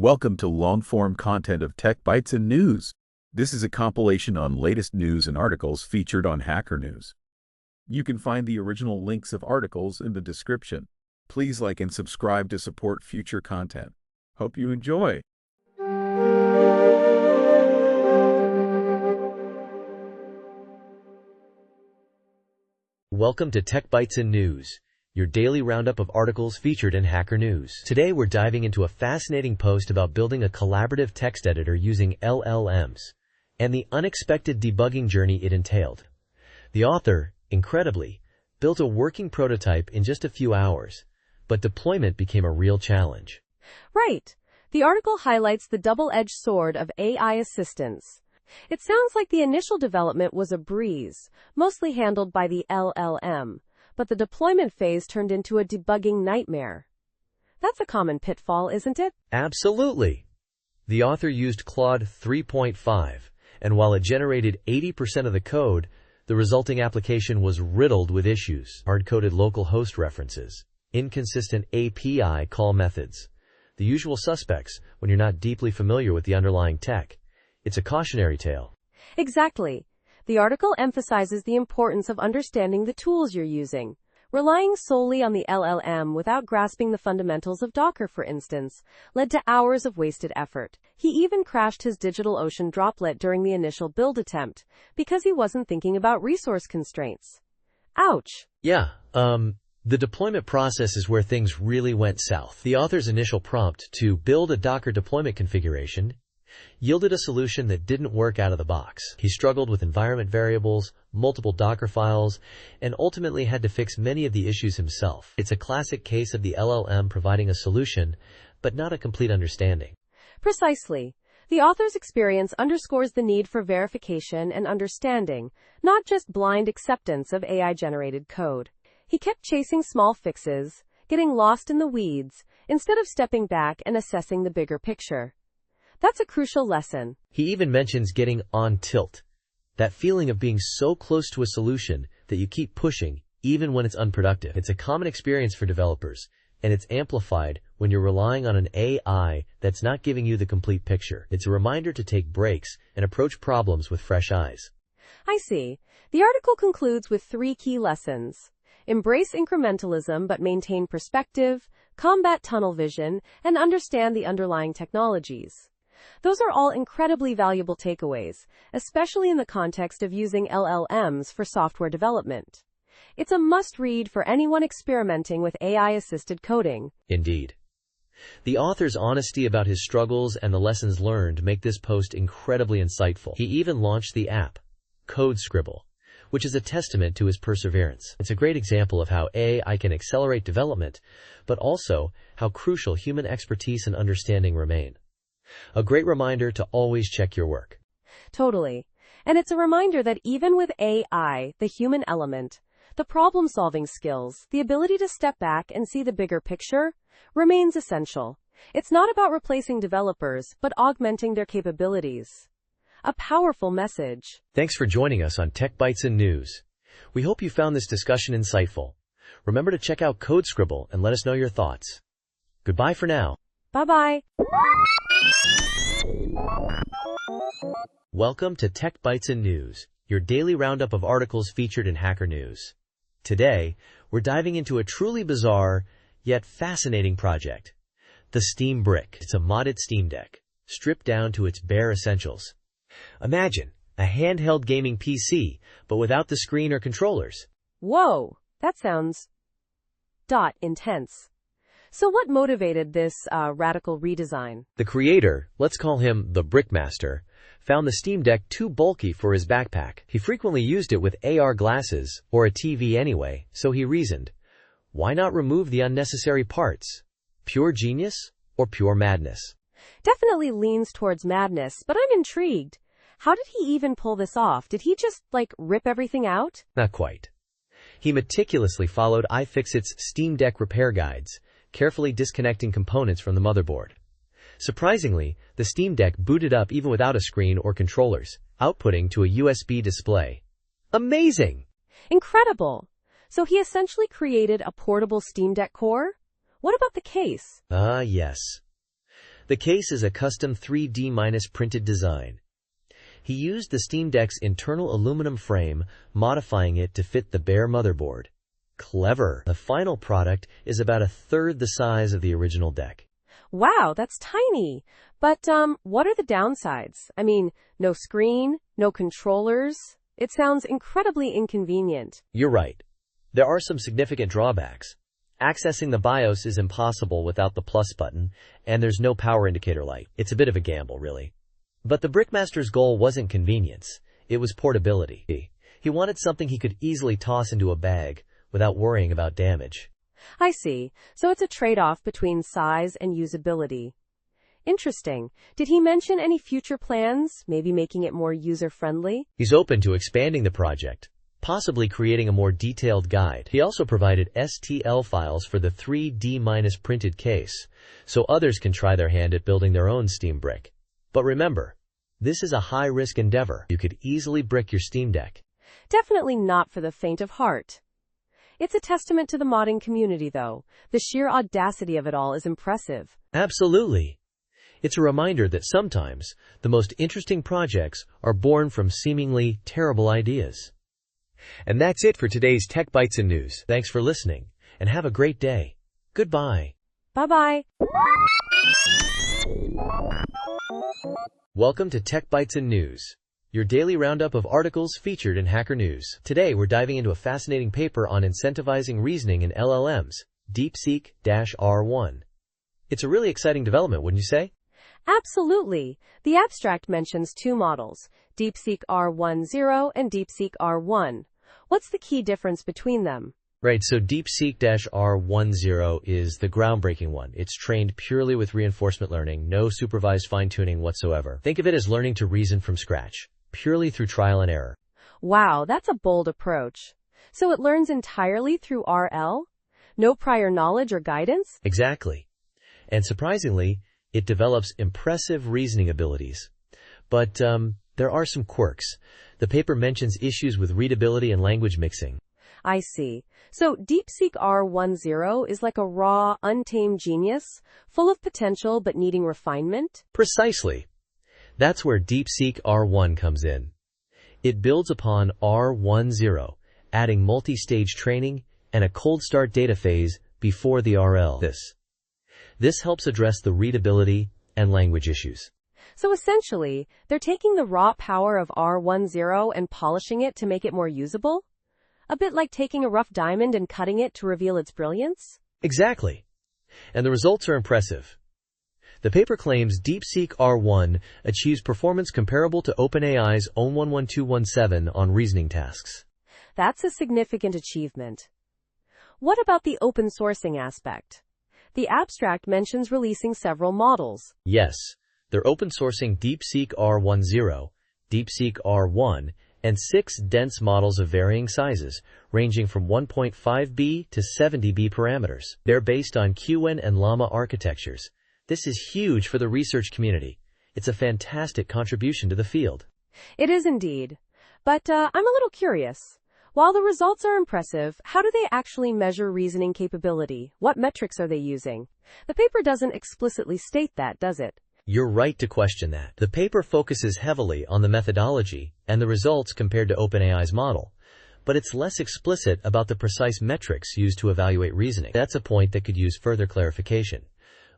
Welcome to long-form content of Tech Bytes and News. This is a compilation on latest news and articles featured on Hacker News. You can find the original links of articles in the description. Please like and subscribe to support future content. Hope you enjoy. Welcome to Tech Bytes and News, your daily roundup of articles featured in Hacker News. Today we're diving into a fascinating post about building a collaborative text editor using LLMs and the unexpected debugging journey it entailed. The author, incredibly, built a working prototype in just a few hours, but deployment became a real challenge. Right. The article highlights the double-edged sword of AI assistance. It sounds like the initial development was a breeze, mostly handled by the LLM, but the deployment phase turned into a debugging nightmare. That's a common pitfall, isn't it? Absolutely. The author used Claude 3.5, and while it generated 80% of the code, the resulting application was riddled with issues. Hard-coded local host references, inconsistent API call methods, the usual suspects when you're not deeply familiar with the underlying tech. It's a cautionary tale. Exactly. The article emphasizes the importance of understanding the tools you're using. Relying solely on the LLM without grasping the fundamentals of Docker, for instance, led to hours of wasted effort. He even crashed his DigitalOcean droplet during the initial build attempt because he wasn't thinking about resource constraints. Ouch. Yeah, the deployment process is where things really went south. The author's initial prompt to build a Docker deployment configuration yielded a solution that didn't work out of the box. He struggled with environment variables, multiple Docker files, and ultimately had to fix many of the issues himself. It's a classic case of the LLM providing a solution, but not a complete understanding. Precisely. The author's experience underscores the need for verification and understanding, not just blind acceptance of AI-generated code. He kept chasing small fixes, getting lost in the weeds, instead of stepping back and assessing the bigger picture. That's a crucial lesson. He even mentions getting on tilt, that feeling of being so close to a solution that you keep pushing, even when it's unproductive. It's a common experience for developers, and it's amplified when you're relying on an AI that's not giving you the complete picture. It's a reminder to take breaks and approach problems with fresh eyes. I see. The article concludes with 3 key lessons. Embrace incrementalism but maintain perspective, combat tunnel vision, and understand the underlying technologies. Those are all incredibly valuable takeaways, especially in the context of using LLMs for software development. It's a must-read for anyone experimenting with AI-assisted coding. Indeed. The author's honesty about his struggles and the lessons learned make this post incredibly insightful. He even launched the app, Code Scribble, which is a testament to his perseverance. It's a great example of how AI can accelerate development, but also how crucial human expertise and understanding remain. A great reminder to always check your work. Totally. And it's a reminder that even with AI, the human element, the problem-solving skills, the ability to step back and see the bigger picture, remains essential. It's not about replacing developers, but augmenting their capabilities. A powerful message. Thanks for joining us on Tech Bytes and News. We hope you found this discussion insightful. Remember to check out Code Scribble and let us know your thoughts. Goodbye for now. Bye-bye. Welcome to Tech Bytes and News, your daily roundup of articles featured in Hacker News. Today, we're diving into a truly bizarre, yet fascinating project. The Steam Brick. It's a modded Steam Deck, stripped down to its bare essentials. Imagine a handheld gaming PC, but without the screen or controllers. Whoa, that sounds intense. So what motivated this radical redesign? The creator, let's call him the Brickmaster, found the Steam Deck too bulky for his backpack. He frequently used it with AR glasses, or a TV anyway, so he reasoned, why not remove the unnecessary parts? Pure genius or pure madness? Definitely leans towards madness, but I'm intrigued. How did he even pull this off? Did he just, rip everything out? Not quite. He meticulously followed iFixit's Steam Deck repair guides, carefully disconnecting components from the motherboard. Surprisingly, the Steam Deck booted up even without a screen or controllers, outputting to a USB display. Amazing! Incredible! So he essentially created a portable Steam Deck core? What about the case? Yes. The case is a custom 3D- printed design. He used the Steam Deck's internal aluminum frame, modifying it to fit the bare motherboard. Clever. The final product is about a third the size of the original deck. Wow, that's tiny. But, what are the downsides? I mean, no screen, no controllers. It sounds incredibly inconvenient. You're right. There are some significant drawbacks. Accessing the BIOS is impossible without the plus button, and there's no power indicator light. It's a bit of a gamble, really. But the Brickmaster's goal wasn't convenience. It was portability. He wanted something he could easily toss into a bag without worrying about damage. I see. So it's a trade-off between size and usability. Interesting. Did he mention any future plans, maybe making it more user-friendly? He's open to expanding the project, possibly creating a more detailed guide. He also provided STL files for the 3D- printed case, so others can try their hand at building their own Steam Brick. But remember, this is a high-risk endeavor. You could easily brick your Steam Deck. Definitely not for the faint of heart. It's a testament to the modding community, though. The sheer audacity of it all is impressive. Absolutely. It's a reminder that sometimes the most interesting projects are born from seemingly terrible ideas. And that's it for today's Tech Bytes and News. Thanks for listening, and have a great day. Goodbye. Bye-bye. Welcome to Tech Bytes and News, your daily roundup of articles featured in Hacker News. Today, we're diving into a fascinating paper on incentivizing reasoning in LLMs, DeepSeek-R1. It's a really exciting development, wouldn't you say? Absolutely. The abstract mentions two models, DeepSeek R10 and DeepSeek R1. What's the key difference between them? Right, so DeepSeek-R10 is the groundbreaking one. It's trained purely with reinforcement learning, no supervised fine-tuning whatsoever. Think of it as learning to reason from scratch, purely through trial and error. Wow, that's a bold approach. So it learns entirely through RL? No prior knowledge or guidance? Exactly. And surprisingly, it develops impressive reasoning abilities. But there are some quirks. The paper mentions issues with readability and language mixing. I see. So DeepSeek R10 is like a raw, untamed genius, full of potential but needing refinement? Precisely. That's where DeepSeek R1 comes in. It builds upon R10, adding multi-stage training and a cold start data phase before the RL. This helps address the readability and language issues. So essentially, they're taking the raw power of R10 and polishing it to make it more usable? A bit like taking a rough diamond and cutting it to reveal its brilliance? Exactly. And the results are impressive. The paper claims DeepSeek R1 achieves performance comparable to OpenAI's own 11217 on reasoning tasks. That's a significant achievement. What about the open sourcing aspect? The abstract mentions releasing several models. Yes, they're open sourcing DeepSeek R10, DeepSeek R1, and 6 dense models of varying sizes, ranging from 1.5B to 70B parameters. They're based on QN and Llama architectures. This is huge for the research community. It's a fantastic contribution to the field. It is indeed. But I'm a little curious. While the results are impressive, how do they actually measure reasoning capability? What metrics are they using? The paper doesn't explicitly state that, does it? You're right to question that. The paper focuses heavily on the methodology and the results compared to OpenAI's model, but it's less explicit about the precise metrics used to evaluate reasoning. That's a point that could use further clarification.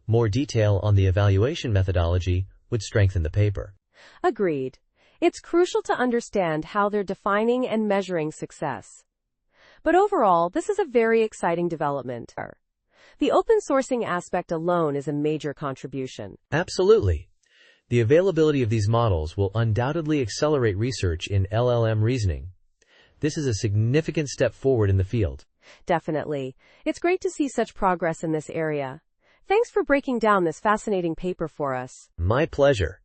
More detail on the evaluation methodology would strengthen the paper. Agreed. It's crucial to understand how they're defining and measuring success. But overall, this is a very exciting development. The open sourcing aspect alone is a major contribution. Absolutely. The availability of these models will undoubtedly accelerate research in LLM reasoning. This is a significant step forward in the field. Definitely. It's great to see such progress in this area. Thanks for breaking down this fascinating paper for us. My pleasure.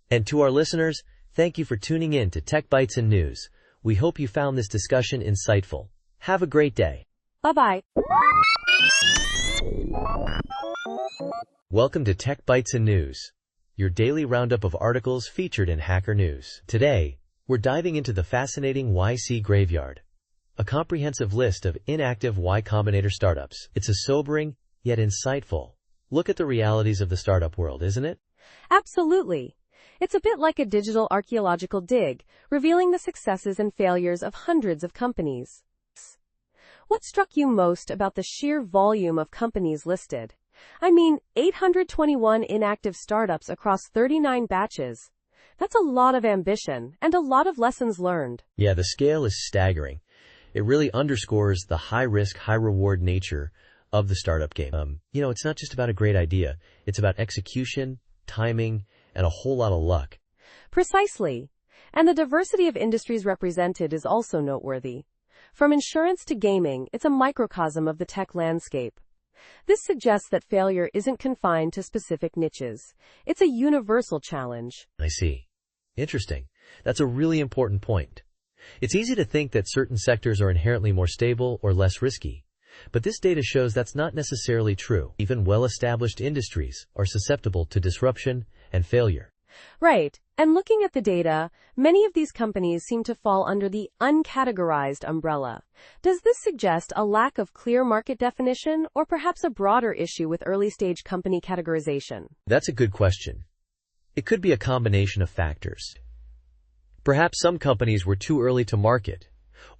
And to our listeners, thank you for tuning in to Tech Bytes and News. We hope you found this discussion insightful. Have a great day. Bye-bye. Welcome to Tech Bytes and News, your daily roundup of articles featured in Hacker News. Today, we're diving into the fascinating YC graveyard, a comprehensive list of inactive Y Combinator startups. It's a sobering, yet insightful, look at the realities of the startup world, isn't it? Absolutely. It's a bit like a digital archaeological dig, revealing the successes and failures of hundreds of companies. What struck you most about the sheer volume of companies listed? I mean, 821 inactive startups across 39 batches. That's a lot of ambition and a lot of lessons learned. Yeah, the scale is staggering. It really underscores the high-risk, high-reward nature of the startup game. It's not just about a great idea. It's about execution, timing, and a whole lot of luck. Precisely. And the diversity of industries represented is also noteworthy. From insurance to gaming, it's a microcosm of the tech landscape. This suggests that failure isn't confined to specific niches. It's a universal challenge. I see. Interesting. That's a really important point. It's easy to think that certain sectors are inherently more stable or less risky, but this data shows that's not necessarily true. Even well-established industries are susceptible to disruption and failure. Right. And looking at the data, many of these companies seem to fall under the uncategorized umbrella. Does this suggest a lack of clear market definition or perhaps a broader issue with early-stage company categorization? That's a good question. It could be a combination of factors. Perhaps some companies were too early to market,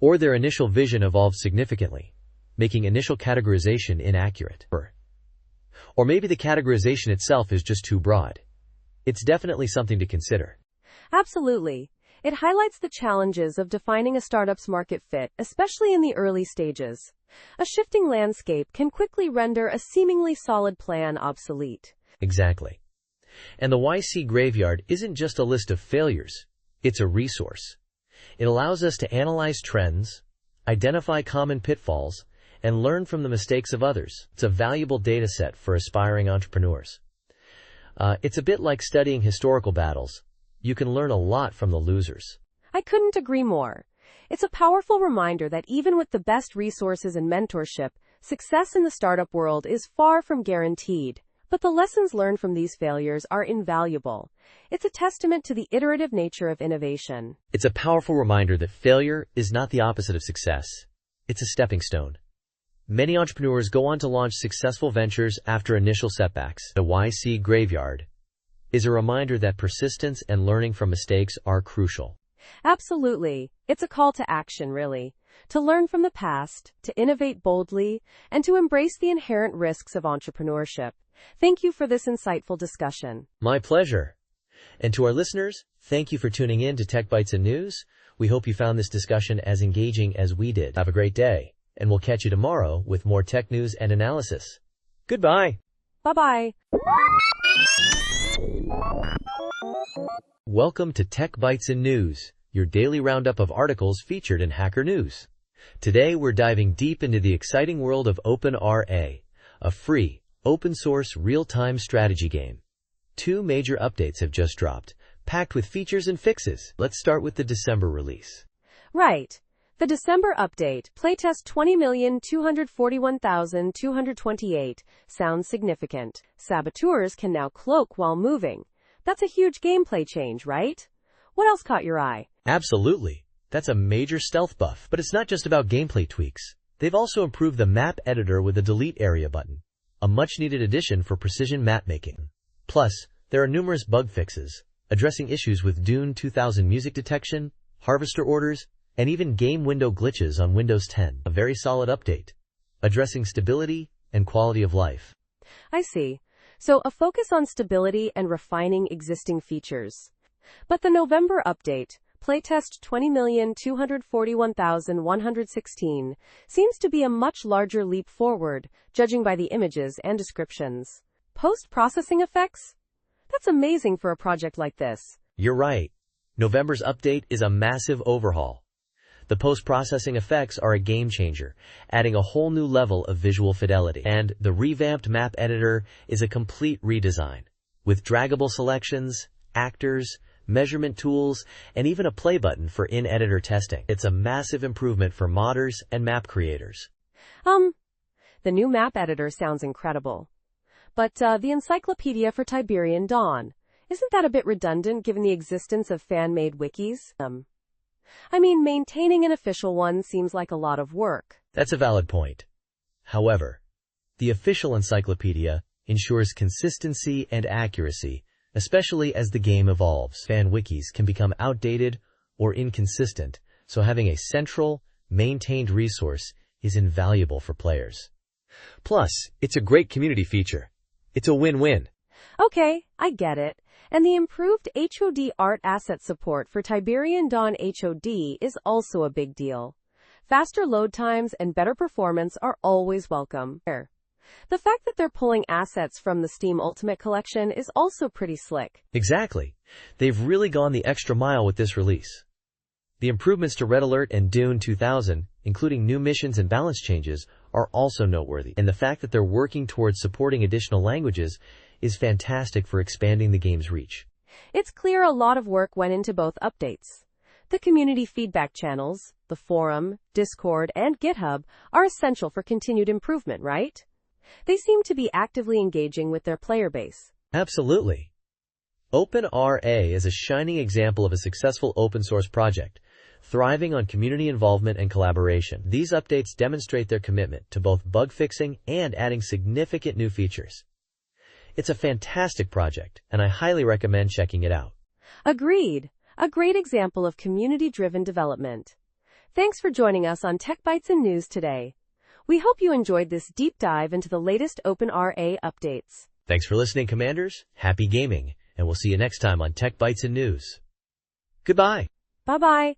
or their initial vision evolved significantly, making initial categorization inaccurate. Or maybe the categorization itself is just too broad. It's definitely something to consider. Absolutely. It highlights the challenges of defining a startup's market fit, especially in the early stages. A shifting landscape can quickly render a seemingly solid plan obsolete. Exactly. And the YC graveyard isn't just a list of failures. It's a resource. It allows us to analyze trends, identify common pitfalls, and learn from the mistakes of others. It's a valuable data set for aspiring entrepreneurs. It's a bit like studying historical battles. You can learn a lot from the losers. I couldn't agree more. It's a powerful reminder that even with the best resources and mentorship, success in the startup world is far from guaranteed. But the lessons learned from these failures are invaluable. It's a testament to the iterative nature of innovation. It's a powerful reminder that failure is not the opposite of success. It's a stepping stone. Many entrepreneurs go on to launch successful ventures after initial setbacks. The YC graveyard is a reminder that persistence and learning from mistakes are crucial. Absolutely. It's a call to action, really. To learn from the past, to innovate boldly, and to embrace the inherent risks of entrepreneurship. Thank you for this insightful discussion. My pleasure. And to our listeners, thank you for tuning in to Tech Bytes and News. We hope you found this discussion as engaging as we did. Have a great day, and we'll catch you tomorrow with more tech news and analysis. Goodbye. Bye-bye. Welcome to Tech Bytes and News, your daily roundup of articles featured in Hacker News. Today we're diving deep into the exciting world of OpenRA, a free, open-source, real-time strategy game. 2 major updates have just dropped, packed with features and fixes. Let's start with the December release. Right. The December update, playtest 20,241,228, sounds significant. Saboteurs can now cloak while moving. That's a huge gameplay change, right? What else caught your eye? Absolutely. That's a major stealth buff. But it's not just about gameplay tweaks. They've also improved the map editor with a delete area button, a much-needed addition for precision map making. Plus, there are numerous bug fixes, addressing issues with Dune 2000 music detection, harvester orders, and even game window glitches on Windows 10. A very solid update, addressing stability and quality of life. I see. So a focus on stability and refining existing features. But the November update, playtest 20,241,116, seems to be a much larger leap forward, judging by the images and descriptions. Post-processing effects? That's amazing for a project like this. You're right. November's update is a massive overhaul. The post-processing effects are a game changer, adding a whole new level of visual fidelity. And the revamped map editor is a complete redesign, with draggable selections, actors, measurement tools, and even a play button for in-editor testing. It's a massive improvement for modders and map creators. The new map editor sounds incredible. But the Encyclopedia for Tiberian Dawn, isn't that a bit redundant given the existence of fan-made wikis? Maintaining an official one seems like a lot of work. That's a valid point. However, the official encyclopedia ensures consistency and accuracy, especially as the game evolves. Fan wikis can become outdated or inconsistent, so having a central, maintained resource is invaluable for players. Plus, it's a great community feature. It's a win-win. Okay, I get it. And the improved HOD art asset support for Tiberian Dawn HOD is also a big deal. Faster load times and better performance are always welcome. The fact that they're pulling assets from the Steam Ultimate Collection is also pretty slick. Exactly. They've really gone the extra mile with this release. The improvements to Red Alert and Dune 2000, including new missions and balance changes, are also noteworthy. And the fact that they're working towards supporting additional languages is fantastic for expanding the game's reach. It's clear a lot of work went into both updates. The community feedback channels, the forum, Discord, and GitHub are essential for continued improvement, right? They seem to be actively engaging with their player base. Absolutely. OpenRA is a shining example of a successful open-source project, thriving on community involvement and collaboration. These updates demonstrate their commitment to both bug fixing and adding significant new features. It's a fantastic project, and I highly recommend checking it out. Agreed. A great example of community-driven development. Thanks for joining us on Tech Bytes and News today. We hope you enjoyed this deep dive into the latest OpenRA updates. Thanks for listening, Commanders. Happy gaming, and we'll see you next time on Tech Bytes and News. Goodbye. Bye-bye.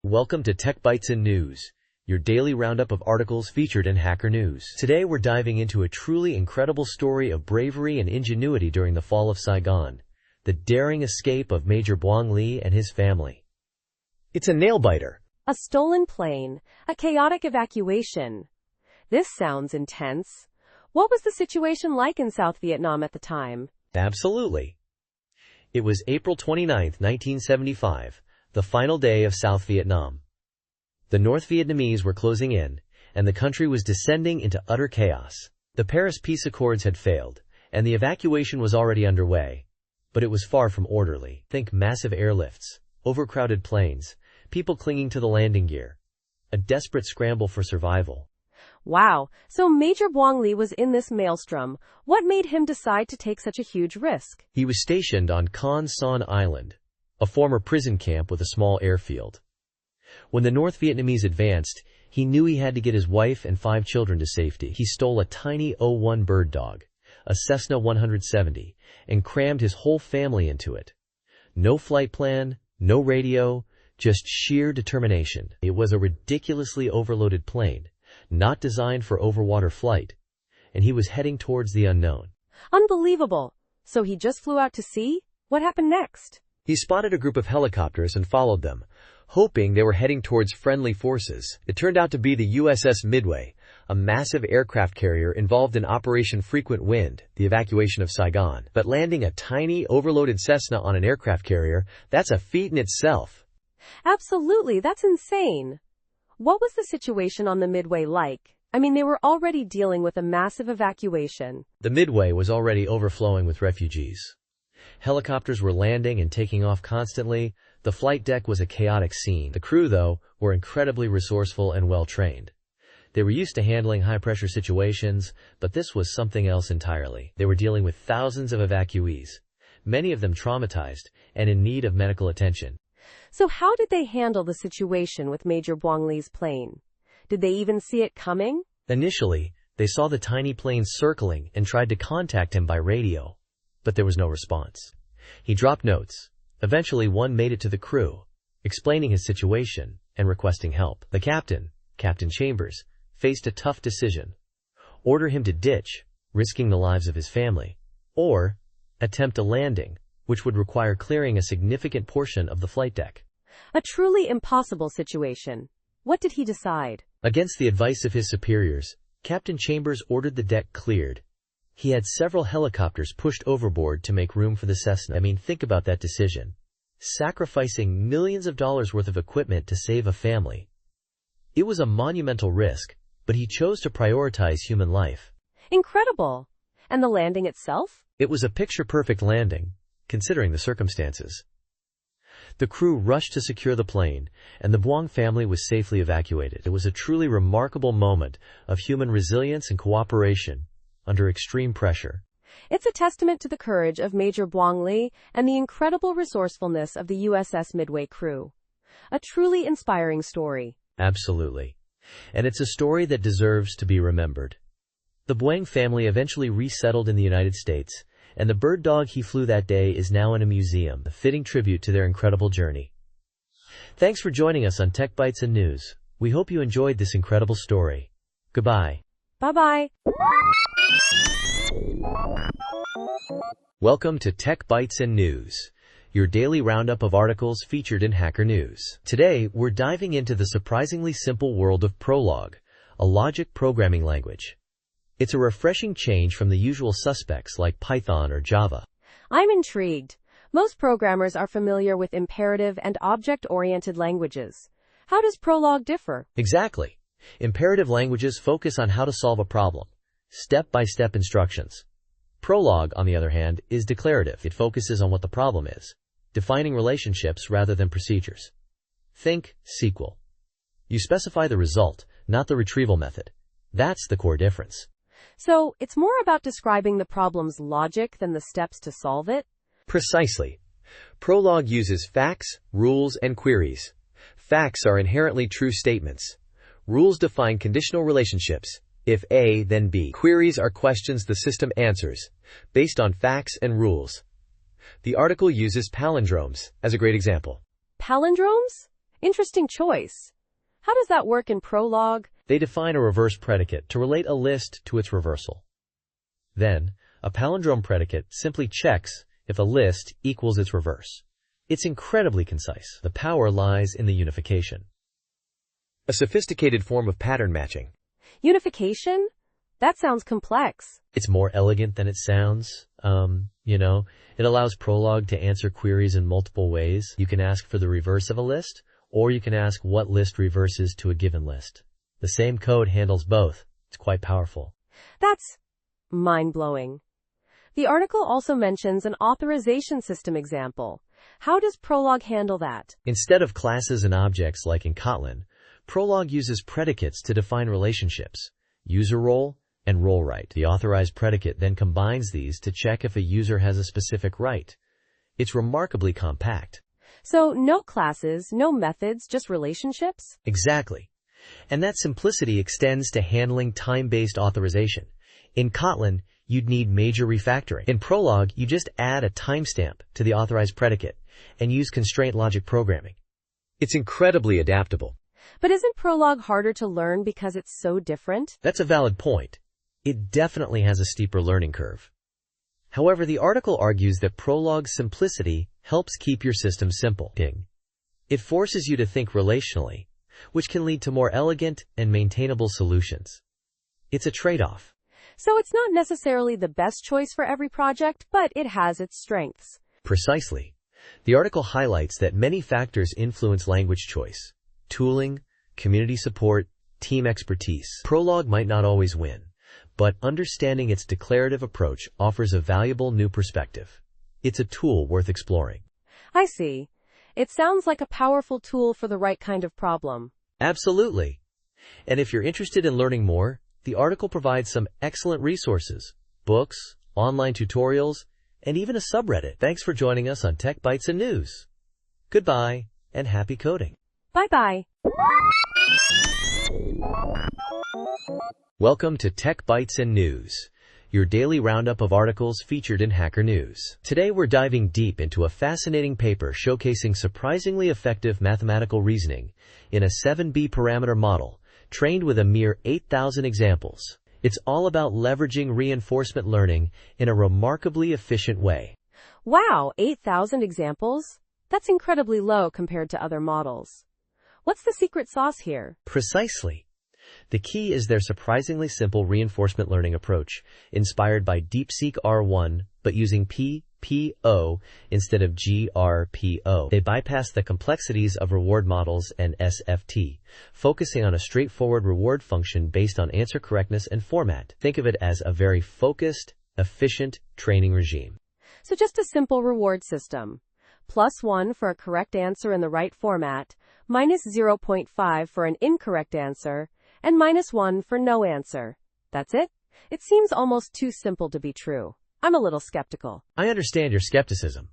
Welcome to Tech Bytes and News, your daily roundup of articles featured in Hacker News. Today we're diving into a truly incredible story of bravery and ingenuity during the fall of Saigon, the daring escape of Major Buang Lee and his family. It's a nail-biter. A stolen plane, a chaotic evacuation. This sounds intense. What was the situation like in South Vietnam at the time? Absolutely. It was April 29, 1975, the final day of South Vietnam. The North Vietnamese were closing in, and the country was descending into utter chaos. The Paris Peace Accords had failed, and the evacuation was already underway. But it was far from orderly. Think massive airlifts, overcrowded planes, people clinging to the landing gear. A desperate scramble for survival. Wow, so Major Buang Lee was in this maelstrom. What made him decide to take such a huge risk? He was stationed on Con Son Island, a former prison camp with a small airfield. When the North Vietnamese advanced, he knew he had to get his wife and 5 children to safety. He stole a tiny O-1 bird dog, a Cessna 170, and crammed his whole family into it. No flight plan, no radio, just sheer determination. It was a ridiculously overloaded plane, not designed for overwater flight, and he was heading towards the unknown. Unbelievable. So he just flew out to sea? What happened next? He spotted a group of helicopters and followed them, hoping they were heading towards friendly forces. It turned out to be the USS Midway, a massive aircraft carrier involved in Operation Frequent Wind, the evacuation of Saigon. But landing a tiny, overloaded Cessna on an aircraft carrier, that's a feat in itself. Absolutely, that's insane. What was the situation on the Midway like? I mean, they were already dealing with a massive evacuation. The Midway was already overflowing with refugees. Helicopters were landing and taking off constantly. The flight deck was a chaotic scene. The crew, though, were incredibly resourceful and well-trained. They were used to handling high-pressure situations, but this was something else entirely. They were dealing with thousands of evacuees, many of them traumatized and in need of medical attention. So how did they handle the situation with Major Buang Lee's plane? Did they even see it coming? Initially, they saw the tiny plane circling and tried to contact him by radio, but there was no response. He dropped notes. Eventually, one made it to the crew, explaining his situation and requesting help. The captain, Captain Chambers, faced a tough decision: order him to ditch, risking the lives of his family, or attempt a landing, which would require clearing a significant portion of the flight deck. A truly impossible situation. What did he decide? Against the advice of his superiors, Captain Chambers ordered the deck cleared. He had several helicopters pushed overboard to make room for the Cessna. I mean, think about that decision. Sacrificing millions of dollars worth of equipment to save a family. It was a monumental risk, but he chose to prioritize human life. Incredible. And the landing itself? It was a picture-perfect landing, considering the circumstances. The crew rushed to secure the plane, and the Buang family was safely evacuated. It was a truly remarkable moment of human resilience and cooperation under extreme pressure. It's a testament to the courage of Major Buang Lee and the incredible resourcefulness of the USS Midway crew. A truly inspiring story. Absolutely. And it's a story that deserves to be remembered. The Buang family eventually resettled in the United States, and the bird dog he flew that day is now in a museum, a fitting tribute to their incredible journey. Thanks for joining us on Tech Bytes and News. We hope you enjoyed this incredible story. Goodbye. Bye-bye. Welcome to Tech Bytes and News, your daily roundup of articles featured in Hacker News. Today, we're diving into the surprisingly simple world of Prolog, a logic programming language. It's a refreshing change from the usual suspects like Python or Java. I'm intrigued. Most programmers are familiar with imperative and object-oriented languages. How does Prolog differ? Exactly. Imperative languages focus on how to solve a problem, step-by-step instructions. Prolog, on the other hand, is declarative. It focuses on what the problem is, defining relationships rather than procedures. Think SQL. You specify the result, not the retrieval method. That's the core difference. So, it's more about describing the problem's logic than the steps to solve it? Precisely. Prolog uses facts, rules, and queries. Facts are inherently true statements. Rules define conditional relationships. If A, then B. Queries are questions the system answers, based on facts and rules. The article uses palindromes as a great example. Palindromes? Interesting choice. How does that work in Prolog? They define a reverse predicate to relate a list to its reversal. Then, a palindrome predicate simply checks if a list equals its reverse. It's incredibly concise. The power lies in the unification. A sophisticated form of pattern matching. Unification? That sounds complex. It's more elegant than it sounds. It allows Prolog to answer queries in multiple ways. You can ask for the reverse of a list, or you can ask what list reverses to a given list. The same code handles both. It's quite powerful. That's mind-blowing. The article also mentions an authorization system example. How does Prolog handle that? Instead of classes and objects like in Kotlin, Prolog uses predicates to define relationships, user role, and role right. The authorized predicate then combines these to check if a user has a specific right. It's remarkably compact. So, no classes, no methods, just relationships? Exactly. And that simplicity extends to handling time-based authorization. In Kotlin, you'd need major refactoring. In Prolog, you just add a timestamp to the authorized predicate and use constraint logic programming. It's incredibly adaptable. But isn't Prolog harder to learn because it's so different? That's a valid point. It definitely has a steeper learning curve. However, the article argues that Prolog's simplicity helps keep your system simple. It forces you to think relationally, which can lead to more elegant and maintainable solutions. It's a trade-off. So it's not necessarily the best choice for every project, but it has its strengths. Precisely. The article highlights that many factors influence language choice. Tooling, community support, team expertise. Prolog might not always win, but understanding its declarative approach offers a valuable new perspective. It's a tool worth exploring. I see. It sounds like a powerful tool for the right kind of problem. Absolutely. And if you're interested in learning more, the article provides some excellent resources, books, online tutorials, and even a subreddit. Thanks for joining us on Tech Bytes and News. Goodbye, and happy coding. Bye-bye. Welcome to Tech Bytes and News, your daily roundup of articles featured in Hacker News. Today we're diving deep into a fascinating paper showcasing surprisingly effective mathematical reasoning in a 7B parameter model trained with a mere 8,000 examples. It's all about leveraging reinforcement learning in a remarkably efficient way. Wow, 8,000 examples? That's incredibly low compared to other models. What's the secret sauce here? Precisely. The key is their surprisingly simple reinforcement learning approach, inspired by DeepSeek R1, but using PPO instead of GRPO. They bypass the complexities of reward models and SFT, focusing on a straightforward reward function based on answer correctness and format. Think of it as a very focused, efficient training regime. So just a simple reward system. +1 for a correct answer in the right format, minus 0.5 for an incorrect answer, and -1 for no answer. That's it? It seems almost too simple to be true. I'm a little skeptical. I understand your skepticism.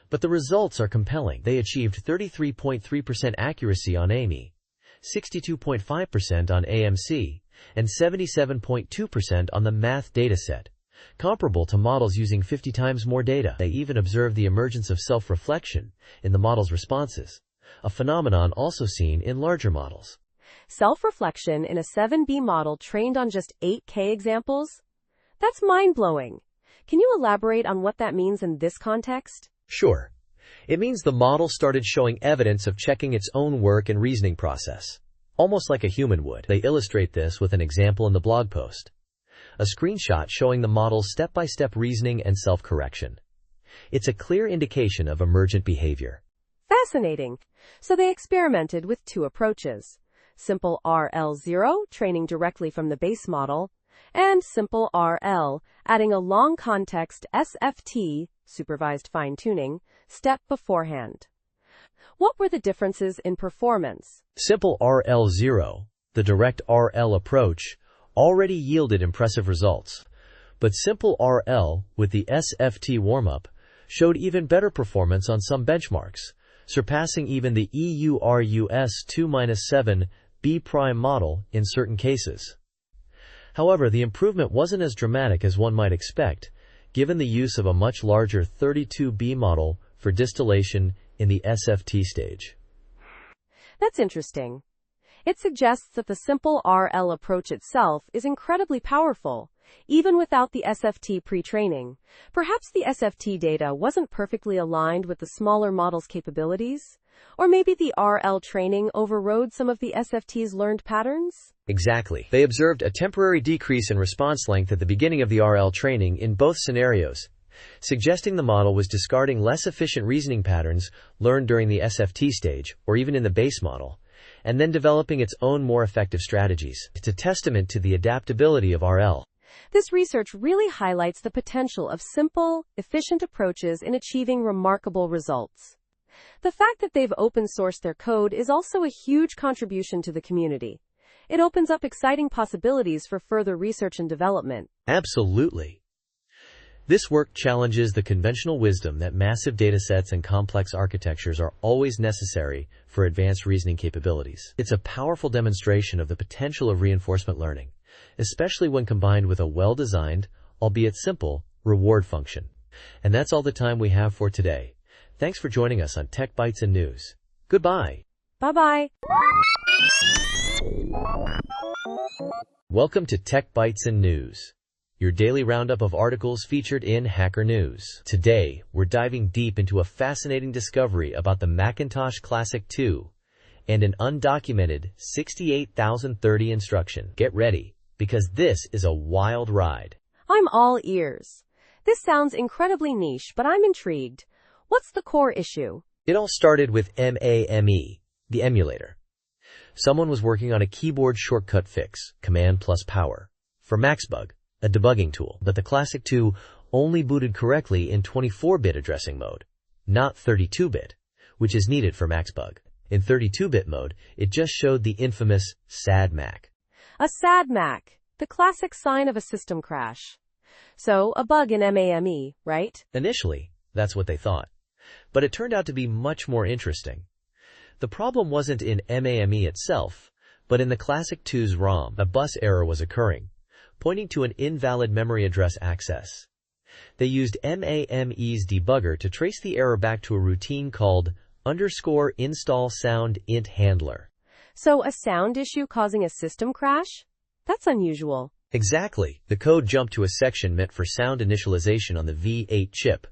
But the results are compelling. They achieved 33.3% accuracy on AMI, 62.5% on AMC, and 77.2% on the math dataset, comparable to models using 50 times more data. They even observed the emergence of self-reflection in the model's responses, a phenomenon also seen in larger models. Self-reflection in a 7B model trained on just 8K examples? That's mind-blowing. Can you elaborate on what that means in this context? Sure. It means the model started showing evidence of checking its own work and reasoning process, almost like a human would. They illustrate this with an example in the blog post. A screenshot showing the model's step-by-step reasoning and self-correction. It's a clear indication of emergent behavior. Fascinating. So they experimented with two approaches. Simple RL0, training directly from the base model, and Simple RL, adding a long context SFT, supervised fine-tuning, step beforehand. What were the differences in performance? Simple RL0, the direct RL approach, already yielded impressive results. But Simple RL, with the SFT warm-up, showed even better performance on some benchmarks, surpassing even the EURUS 2-7B' model in certain cases. However, the improvement wasn't as dramatic as one might expect, given the use of a much larger 32B model for distillation in the SFT stage. That's interesting. It suggests that the Simple RL approach itself is incredibly powerful, even without the SFT pre-training. Perhaps the SFT data wasn't perfectly aligned with the smaller model's capabilities? Or maybe the RL training overrode some of the SFT's learned patterns? Exactly. They observed a temporary decrease in response length at the beginning of the RL training in both scenarios, suggesting the model was discarding less efficient reasoning patterns learned during the SFT stage, or even in the base model, and then developing its own more effective strategies. It's a testament to the adaptability of RL. This research really highlights the potential of simple, efficient approaches in achieving remarkable results. The fact that they've open-sourced their code is also a huge contribution to the community. It opens up exciting possibilities for further research and development. Absolutely. This work challenges the conventional wisdom that massive datasets and complex architectures are always necessary for advanced reasoning capabilities. It's a powerful demonstration of the potential of reinforcement learning, especially when combined with a well-designed, albeit simple, reward function. And that's all the time we have for today. Thanks for joining us on Tech Bytes and News. Goodbye. Bye-bye. Welcome to Tech Bytes and News, your daily roundup of articles featured in Hacker News. Today, we're diving deep into a fascinating discovery about the Macintosh Classic 2 and an undocumented 68030 instruction. Get ready, because this is a wild ride. I'm all ears. This sounds incredibly niche, but I'm intrigued. What's the core issue? It all started with MAME, the emulator. Someone was working on a keyboard shortcut fix, Command plus Power, for MaxBug, a debugging tool, but the Classic 2 only booted correctly in 24-bit addressing mode, not 32-bit, which is needed for MaxBug. In 32-bit mode, it just showed the infamous sad Mac. A sad Mac, the classic sign of a system crash. So, a bug in MAME, right? Initially, that's what they thought. But it turned out to be much more interesting. The problem wasn't in MAME itself, but in the Classic 2's ROM. A bus error was occurring, pointing to an invalid memory address access. They used MAME's debugger to trace the error back to a routine called _install sound int handler. So, a sound issue causing a system crash? That's unusual. Exactly. The code jumped to a section meant for sound initialization on the V8 chip,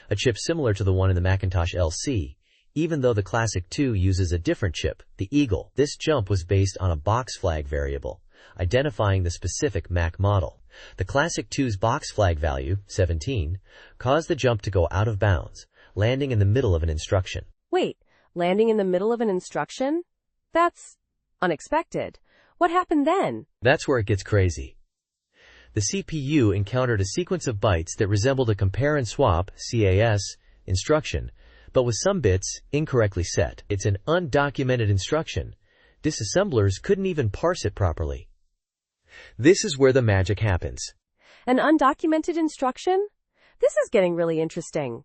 a chip similar to the one in the Macintosh LC, even though the Classic 2 uses a different chip, the Eagle. This jump was based on a box flag variable, identifying the specific Mac model. The Classic 2's box flag value, 17, caused the jump to go out of bounds, landing in the middle of an instruction. Wait, landing in the middle of an instruction? That's unexpected. What happened then? That's where it gets crazy. The CPU encountered a sequence of bytes that resembled a compare and swap, CAS, instruction, but with some bits incorrectly set. It's an undocumented instruction. Disassemblers couldn't even parse it properly. This is where the magic happens. An undocumented instruction? This is getting really interesting.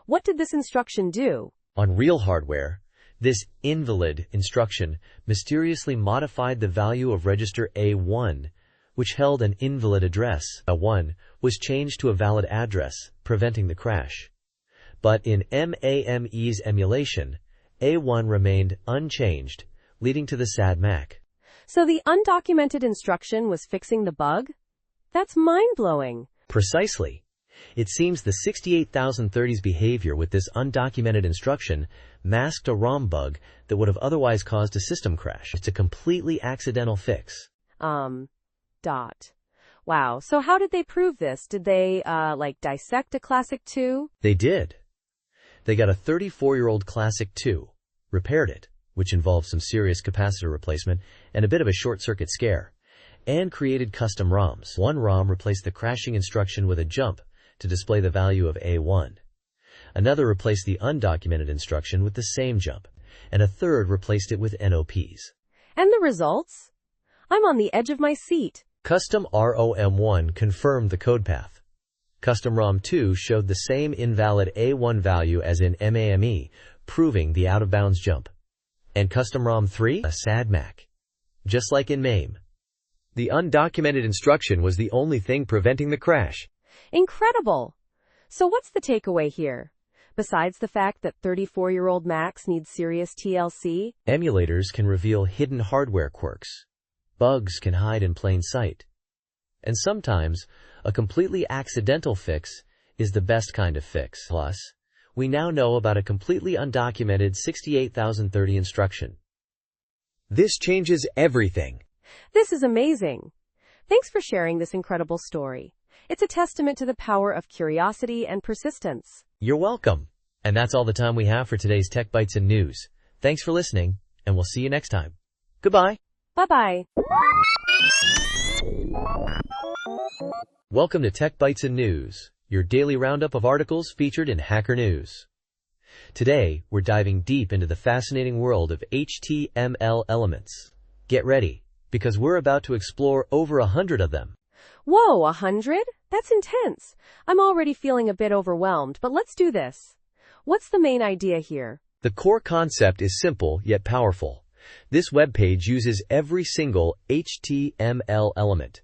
What did this instruction do? On real hardware, this invalid instruction mysteriously modified the value of register A1, which held an invalid address. A1 was changed to a valid address, preventing the crash. But in MAME's emulation, A1 remained unchanged, leading to the sad Mac. So the undocumented instruction was fixing the bug? That's mind-blowing. Precisely. It seems the 68030's behavior with this undocumented instruction masked a ROM bug that would have otherwise caused a system crash. It's a completely accidental fix. Wow. So how did they prove this? Did they, dissect a Classic II? They did. They got a 34-year-old Classic II, repaired it, which involved some serious capacitor replacement and a bit of a short-circuit scare, and created custom ROMs. One ROM replaced the crashing instruction with a jump to display the value of A1. Another replaced the undocumented instruction with the same jump, and a third replaced it with NOPs. And the results? I'm on the edge of my seat. Custom ROM1 confirmed the code path. Custom ROM2 showed the same invalid A1 value as in MAME, proving the out-of-bounds jump. And Custom ROM3? A sad Mac. Just like in MAME. The undocumented instruction was the only thing preventing the crash. Incredible! So what's the takeaway here? Besides the fact that 34-year-old Macs need serious TLC? Emulators can reveal hidden hardware quirks. Bugs can hide in plain sight. And sometimes, a completely accidental fix is the best kind of fix. Plus, we now know about a completely undocumented 68030 instruction. This changes everything. This is amazing. Thanks for sharing this incredible story. It's a testament to the power of curiosity and persistence. You're welcome. And that's all the time we have for today's Tech Bytes and News. Thanks for listening, and we'll see you next time. Goodbye. Bye-bye. Welcome to Tech Bytes and News, your daily roundup of articles featured in Hacker News. Today, we're diving deep into the fascinating world of HTML elements. Get ready, because we're about to explore over 100 of them. Whoa, 100? That's intense. I'm already feeling a bit overwhelmed, but let's do this. What's the main idea here? The core concept is simple yet powerful. This web page uses every single HTML element.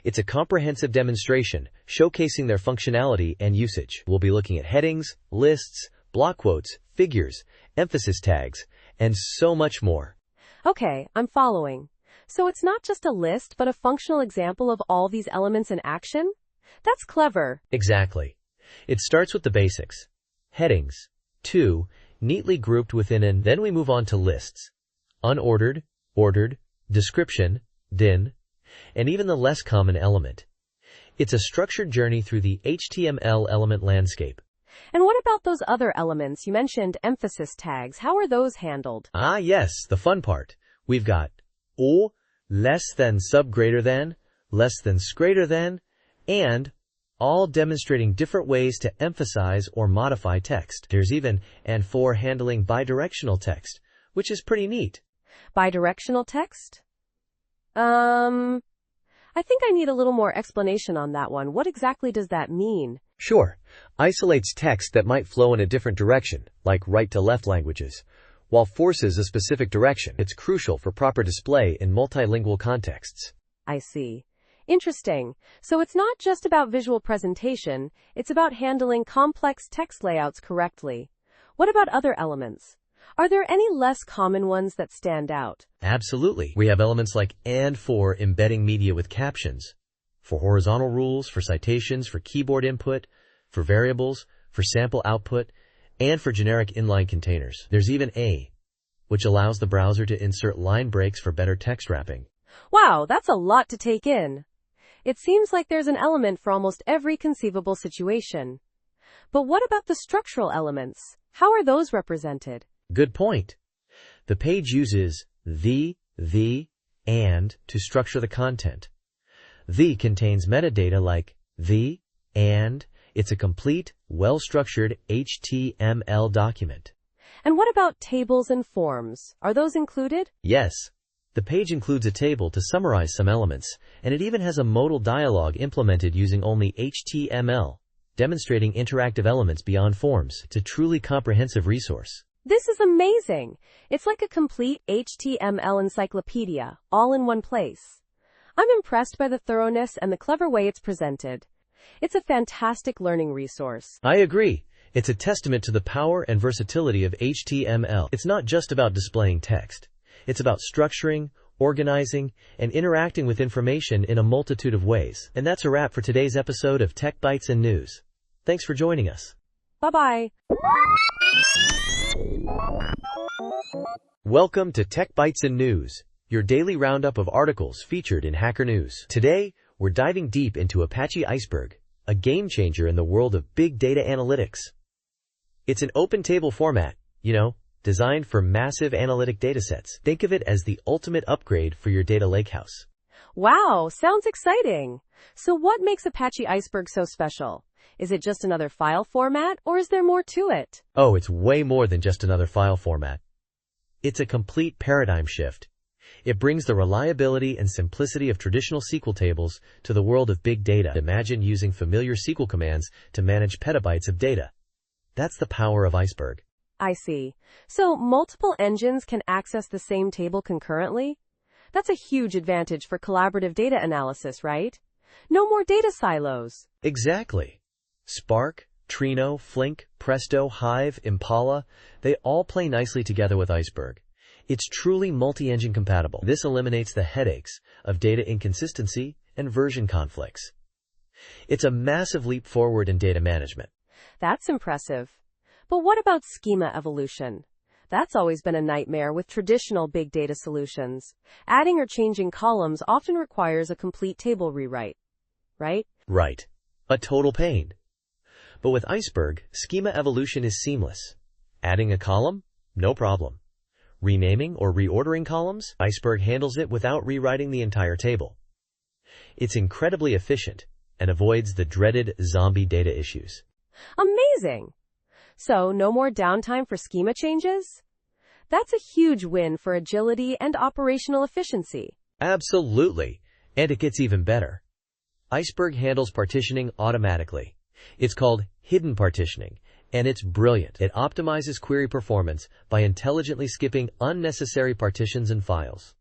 It's a comprehensive demonstration showcasing their functionality and usage. We'll be looking at headings, lists, block quotes, figures, emphasis tags, and so much more. Okay, I'm following. So it's not just a list, but a functional example of all these elements in action? That's clever. Exactly. It starts with the basics. Headings. 2, neatly grouped within an, then we move on to lists. Unordered, ordered, description, din, and even the less common element. It's a structured journey through the HTML element landscape. And what about those other elements? You mentioned emphasis tags. How are those handled? Ah, yes, the fun part. We've got O, less than sub greater than, less than greater than, and all demonstrating different ways to emphasize or modify text. There's even and for handling bidirectional text, which is pretty neat. Bidirectional text? I think I need a little more explanation on that one. What exactly does that mean? Sure. Isolates text that might flow in a different direction, like right-to-left languages, while forces a specific direction. It's crucial for proper display in multilingual contexts. I see. Interesting. So it's not just about visual presentation, it's about handling complex text layouts correctly. What about other elements? Are there any less common ones that stand out? Absolutely. We have elements like and for embedding media with captions, for horizontal rules, for citations, for keyboard input, for variables, for sample output, and for generic inline containers. There's even a, which allows the browser to insert line breaks for better text wrapping. Wow, that's a lot to take in. It seems like there's an element for almost every conceivable situation. But what about the structural elements? How are those represented? Good point. The page uses the, and to structure the content. The contains metadata like the, and It's a complete, well-structured HTML document. And what about tables and forms? Are those included? Yes. The page includes a table to summarize some elements, and it even has a modal dialog implemented using only HTML, demonstrating interactive elements beyond forms. It's a truly comprehensive resource. This is amazing. It's like a complete HTML encyclopedia, all in one place. I'm impressed by the thoroughness and the clever way it's presented. It's a fantastic learning resource. I agree. It's a testament to the power and versatility of HTML. It's not just about displaying text. It's about structuring, organizing, and interacting with information in a multitude of ways. And that's a wrap for today's episode of Tech Bytes and News. Thanks for joining us. Bye-bye. Welcome to Tech Bytes and News, your daily roundup of articles featured in Hacker News. Today, we're diving deep into Apache Iceberg, a game changer in the world of big data analytics. It's an open table format, designed for massive analytic datasets. Think of it as the ultimate upgrade for your data lakehouse. Wow, sounds exciting. So what makes Apache Iceberg so special? Is it just another file format, or is there more to it? Oh, it's way more than just another file format. It's a complete paradigm shift. It brings the reliability and simplicity of traditional SQL tables to the world of big data. Imagine using familiar SQL commands to manage petabytes of data. That's the power of Iceberg. I see. So multiple engines can access the same table concurrently? That's a huge advantage for collaborative data analysis, right? No more data silos. Exactly. Spark, Trino, Flink, Presto, Hive, Impala, they all play nicely together with Iceberg. It's truly multi-engine compatible. This eliminates the headaches of data inconsistency and version conflicts. It's a massive leap forward in data management. That's impressive. But what about schema evolution? That's always been a nightmare with traditional big data solutions. Adding or changing columns often requires a complete table rewrite, right? Right. A total pain. But with Iceberg, schema evolution is seamless. Adding a column? No problem. Renaming or reordering columns? Iceberg handles it without rewriting the entire table. It's incredibly efficient and avoids the dreaded zombie data issues. Amazing! So, no more downtime for schema changes? That's a huge win for agility and operational efficiency. Absolutely. And it gets even better. Iceberg handles partitioning automatically. It's called hidden partitioning, and it's brilliant. It optimizes query performance by intelligently skipping unnecessary partitions and files.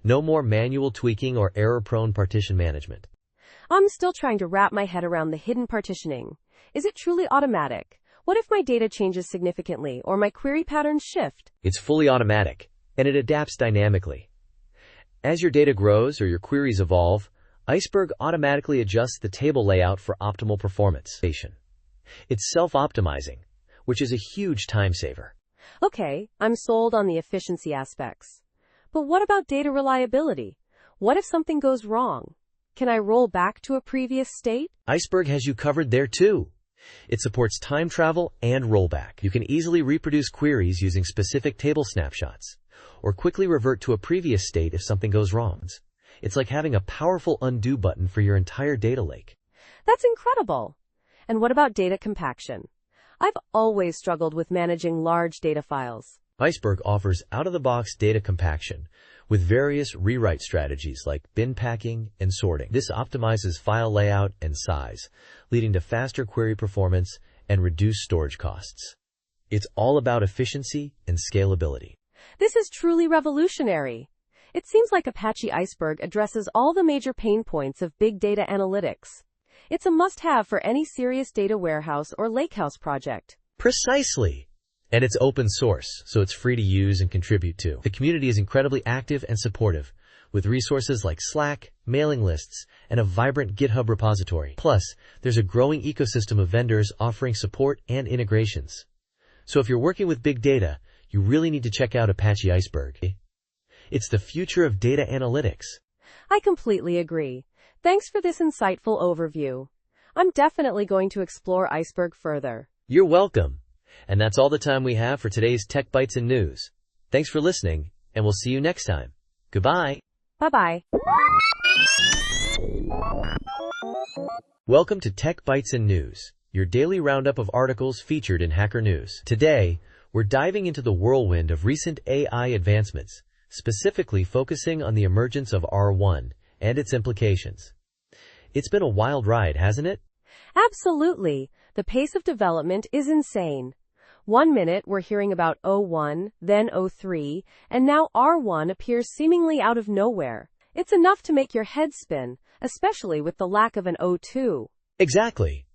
No more manual tweaking or error-prone partition management. I'm still trying to wrap my head around the hidden partitioning. Is it truly automatic? What if my data changes significantly or my query patterns shift? It's fully automatic, and it adapts dynamically. As your data grows or your queries evolve, Iceberg automatically adjusts the table layout for optimal performance. It's self-optimizing, which is a huge time saver. Okay, I'm sold on the efficiency aspects. But what about data reliability? What if something goes wrong? Can I roll back to a previous state? Iceberg has you covered there too. It supports time travel and rollback. You can easily reproduce queries using specific table snapshots, or quickly revert to a previous state if something goes wrong. It's like having a powerful undo button for your entire data lake. That's incredible. And what about data compaction? I've always struggled with managing large data files. Iceberg offers out-of-the-box data compaction with various rewrite strategies like bin packing and sorting. This optimizes file layout and size, leading to faster query performance and reduced storage costs. It's all about efficiency and scalability. This is truly revolutionary. It seems like Apache Iceberg addresses all the major pain points of big data analytics. It's a must-have for any serious data warehouse or lakehouse project. Precisely. And it's open source, so it's free to use and contribute to. The community is incredibly active and supportive, with resources like Slack, mailing lists, and a vibrant GitHub repository. Plus, there's a growing ecosystem of vendors offering support and integrations. So if you're working with big data, you really need to check out Apache Iceberg. It's the future of data analytics. I completely agree. Thanks for this insightful overview. I'm definitely going to explore Iceberg further. You're welcome. And that's all the time we have for today's Tech Bytes and News. Thanks for listening, and we'll see you next time. Goodbye. Bye-bye. Welcome to Tech Bytes and News, your daily roundup of articles featured in Hacker News. Today, we're diving into the whirlwind of recent AI advancements, specifically focusing on the emergence of R1 and its implications. It's been a wild ride, hasn't it? Absolutely. The pace of development is insane. 1 minute we're hearing about O1, then O3, and now R1 appears seemingly out of nowhere. It's enough to make your head spin, especially with the lack of an O2. Exactly.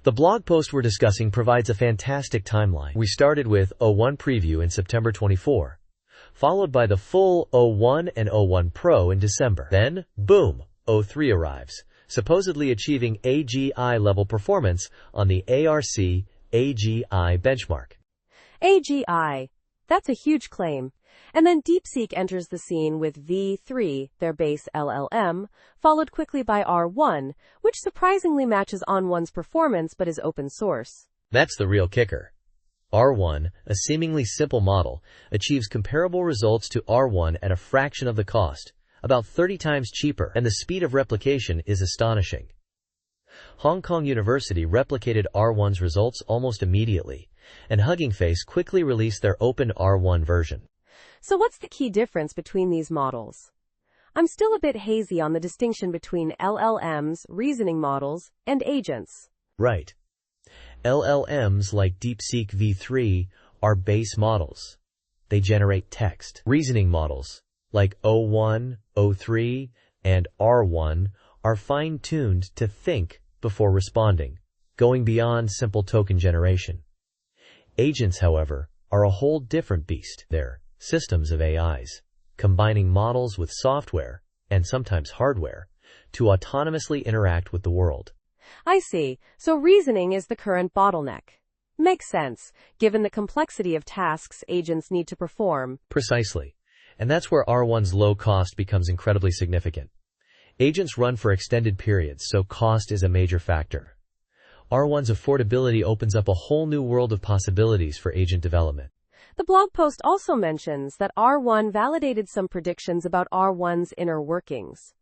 The blog post we're discussing provides a fantastic timeline. We started with O1 preview in September 24, followed by the full O1 and O1 Pro in December. Then, boom, O3 arrives, supposedly achieving AGI level performance on the ARC AGI benchmark. AGI. That's a huge claim. And then DeepSeek enters the scene with V3, their base LLM, followed quickly by R1, which surprisingly matches On1's performance but is open source. That's the real kicker. R1, a seemingly simple model, achieves comparable results to R1 at a fraction of the cost, about 30 times cheaper, and the speed of replication is astonishing. Hong Kong University replicated R1's results almost immediately, and Hugging Face quickly released their open R1 version. So what's the key difference between these models? I'm still a bit hazy on the distinction between LLMs, reasoning models, and agents. Right. LLMs like DeepSeek V3 are base models. They generate text. Reasoning models like O1, O3, and R1 are fine-tuned to think before responding, going beyond simple token generation. Agents, however, are a whole different beast. They're systems of AIs, combining models with software, and sometimes hardware, to autonomously interact with the world. I see. So reasoning is the current bottleneck. Makes sense, given the complexity of tasks agents need to perform. Precisely. And that's where R1's low cost becomes incredibly significant. Agents run for extended periods, so cost is a major factor. R1's affordability opens up a whole new world of possibilities for agent development. The blog post also mentions that R1 validated some predictions about R1's inner workings.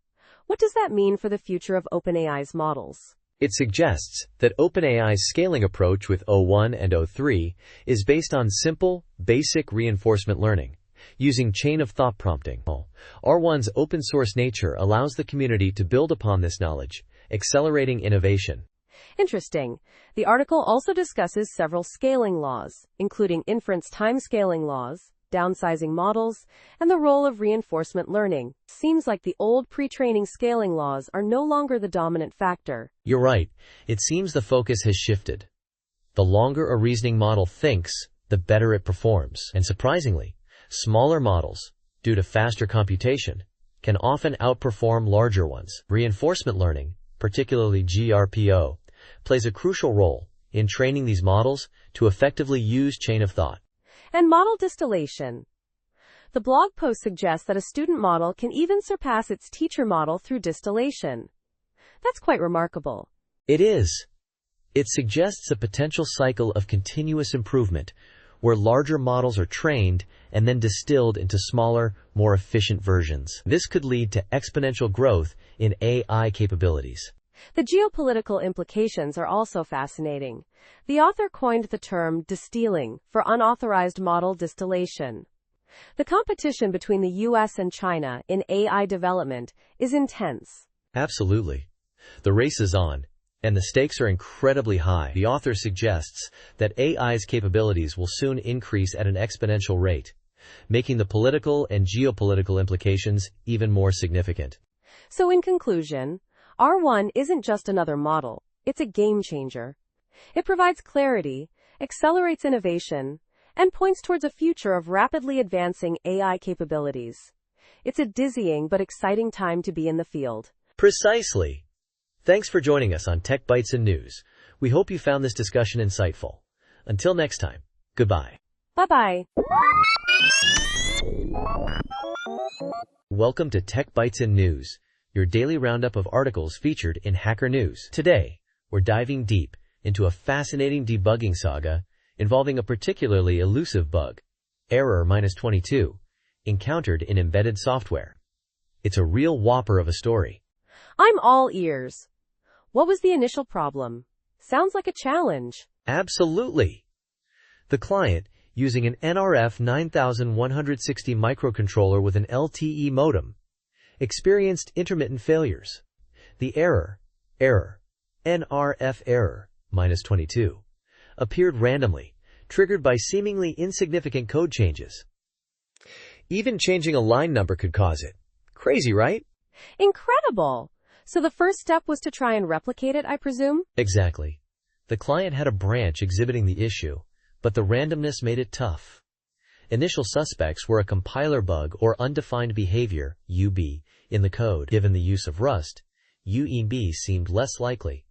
What does that mean for the future of OpenAI's models? It suggests that OpenAI's scaling approach with O1 and O3 is based on simple, basic reinforcement learning, using chain-of-thought prompting. R1's open-source nature allows the community to build upon this knowledge, accelerating innovation. Interesting. The article also discusses several scaling laws, including inference time scaling laws, downsizing models, and the role of reinforcement learning. Seems like the old pre-training scaling laws are no longer the dominant factor. You're right. It seems the focus has shifted. The longer a reasoning model thinks, the better it performs. And surprisingly, smaller models, due to faster computation, can often outperform larger ones. Reinforcement learning, particularly GRPO, plays a crucial role in training these models to effectively use chain of thought. And model distillation. The blog post suggests that a student model can even surpass its teacher model through distillation. That's quite remarkable. It is. It suggests a potential cycle of continuous improvement, where larger models are trained and then distilled into smaller, more efficient versions. This could lead to exponential growth in AI capabilities. The geopolitical implications are also fascinating. The author coined the term distilling for unauthorized model distillation. The competition between the US and China in AI development is intense. Absolutely. The race is on, and the stakes are incredibly high. The author suggests that AI's capabilities will soon increase at an exponential rate, making the political and geopolitical implications even more significant. So in conclusion, R1 isn't just another model, it's a game changer. It provides clarity, accelerates innovation, and points towards a future of rapidly advancing AI capabilities. It's a dizzying but exciting time to be in the field. Precisely. Thanks for joining us on Tech Bytes and News. We hope you found this discussion insightful. Until next time, goodbye. Bye-bye. Welcome to Tech Bytes and News, your daily roundup of articles featured in Hacker News. Today, we're diving deep into a fascinating debugging saga involving a particularly elusive bug, error-22, encountered in embedded software. It's a real whopper of a story. I'm all ears. What was the initial problem? Sounds like a challenge. Absolutely. The client, using an NRF 9160 microcontroller with an LTE modem, experienced intermittent failures. The error, NRF error, -22, appeared randomly, triggered by seemingly insignificant code changes. Even changing a line number could cause it. Crazy, right? Incredible! So the first step was to try and replicate it, I presume? Exactly. The client had a branch exhibiting the issue, but the randomness made it tough. Initial suspects were a compiler bug or undefined behavior, UB, in the code. Given the use of Rust, UEB seemed less likely.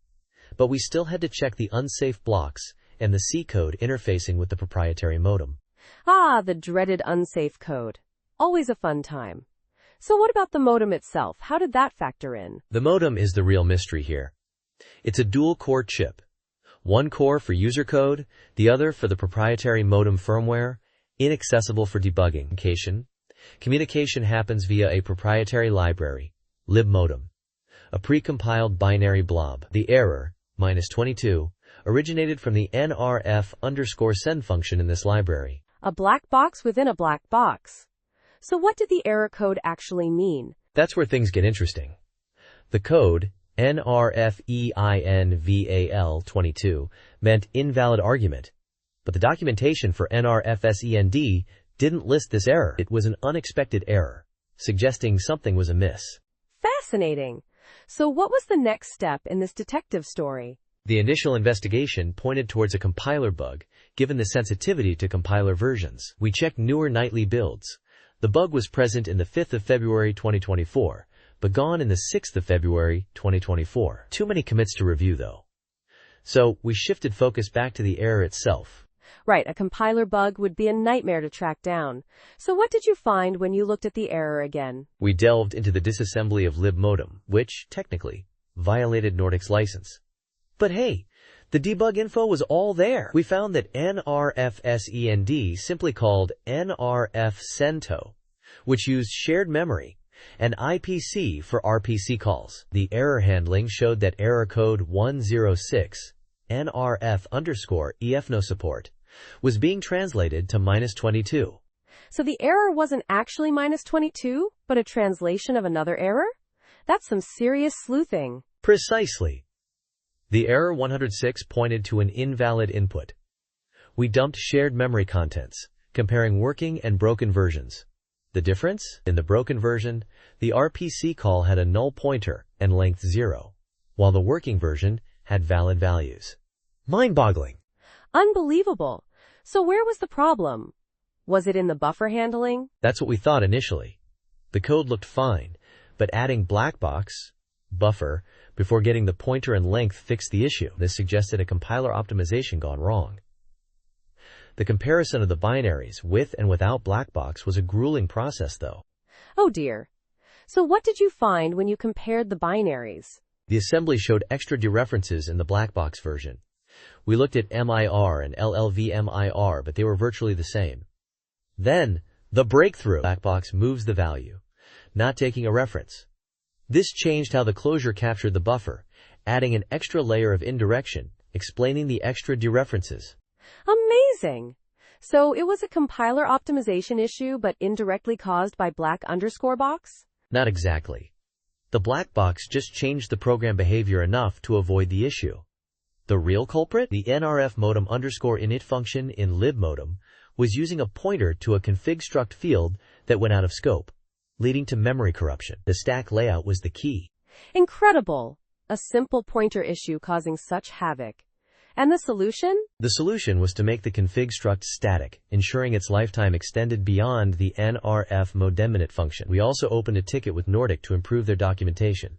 But we still had to check the unsafe blocks and the C code interfacing with the proprietary modem. Ah, the dreaded unsafe code. Always a fun time. So what about the modem itself? How did that factor in? The modem is the real mystery here. It's a dual-core chip. One core for user code, the other for the proprietary modem firmware, inaccessible for debugging. Communication happens via a proprietary library, libmodem, a precompiled binary blob. The error, -22, originated from the NRF_send function in this library. A black box within a black box. So what did the error code actually mean? That's where things get interesting. The code, NRFEINVAL22, meant invalid argument, but the documentation for NRFSEND didn't list this error. It was an unexpected error, suggesting something was amiss. Fascinating. So what was the next step in this detective story? The initial investigation pointed towards a compiler bug, given the sensitivity to compiler versions. We checked newer nightly builds. The bug was present in the 5th of February 2024, but gone in the 6th of February 2024. Too many commits to review, though. So we shifted focus back to the error itself. Right, a compiler bug would be a nightmare to track down. So what did you find when you looked at the error again? We delved into the disassembly of libmodem, which, technically, violated Nordic's license. But hey, the debug info was all there. We found that NRFSEND simply called NRFCento, which used shared memory, and IPC for RPC calls. The error handling showed that error code 106, NRF_EFNO support, was being translated to -22. So the error wasn't actually -22, but a translation of another error? That's some serious sleuthing. Precisely. The error 106 pointed to an invalid input. We dumped shared memory contents, comparing working and broken versions. The difference? In the broken version, the RPC call had a null pointer and length 0, while the working version had valid values. Mind-boggling. Unbelievable. So where was the problem? Was it in the buffer handling? That's what we thought initially. The code looked fine, but adding black box, buffer, before getting the pointer and length fixed the issue. This suggested a compiler optimization gone wrong. The comparison of the binaries with and without black box was a grueling process, though. Oh dear. So what did you find when you compared the binaries? The assembly showed extra dereferences in the black box version. We looked at MIR and LLVMIR, but they were virtually the same. Then, the breakthrough. Black box moves the value, not taking a reference. This changed how the closure captured the buffer, adding an extra layer of indirection, explaining the extra dereferences. Amazing! So it was a compiler optimization issue, but indirectly caused by black_box? Not exactly. The black box just changed the program behavior enough to avoid the issue. The real culprit, the NRF modem_init function in libmodem, was using a pointer to a config struct field that went out of scope, leading to memory corruption. The stack layout was the key. Incredible! A simple pointer issue causing such havoc. And the solution? The solution was to make the config struct static, ensuring its lifetime extended beyond the NRF modem_init function. We also opened a ticket with Nordic to improve their documentation.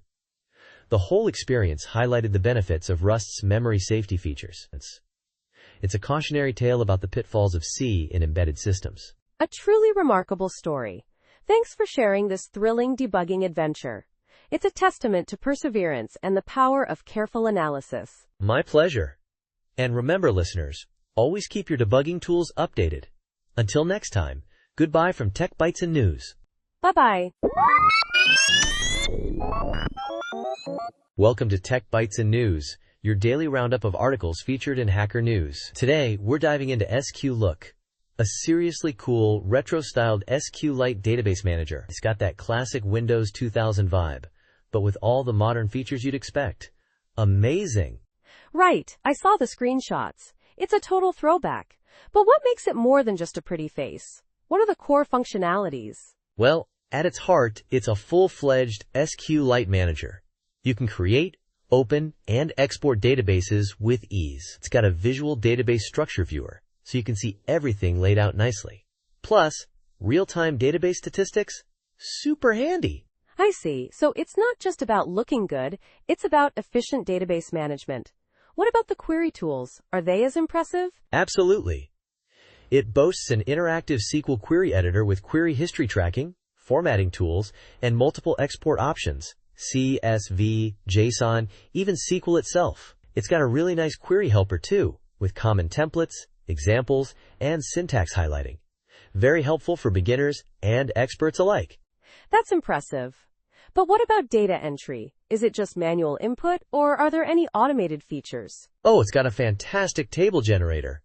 The whole experience highlighted the benefits of Rust's memory safety features. It's a cautionary tale about the pitfalls of C in embedded systems. A truly remarkable story. Thanks for sharing this thrilling debugging adventure. It's a testament to perseverance and the power of careful analysis. My pleasure. And remember, listeners, always keep your debugging tools updated. Until next time, goodbye from Tech Bytes and News. Bye-bye. Welcome to Tech Bytes and News, your daily roundup of articles featured in Hacker News. Today, we're diving into SQLook, a seriously cool, retro-styled SQLite database manager. It's got that classic Windows 2000 vibe, but with all the modern features you'd expect. Amazing! Right, I saw the screenshots. It's a total throwback. But what makes it more than just a pretty face? What are the core functionalities? Well, at its heart, it's a full-fledged SQLite manager. You can create, open, and export databases with ease. It's got a visual database structure viewer, so you can see everything laid out nicely. Plus, real-time database statistics? Super handy. I see. So it's not just about looking good, it's about efficient database management. What about the query tools? Are they as impressive? Absolutely. It boasts an interactive SQL query editor with query history tracking, formatting tools, and multiple export options. CSV, JSON, even SQL itself. It's got a really nice query helper too, with common templates, examples, and syntax highlighting. Very helpful for beginners and experts alike. That's impressive. But what about data entry? Is it just manual input, or are there any automated features? Oh, it's got a fantastic table generator.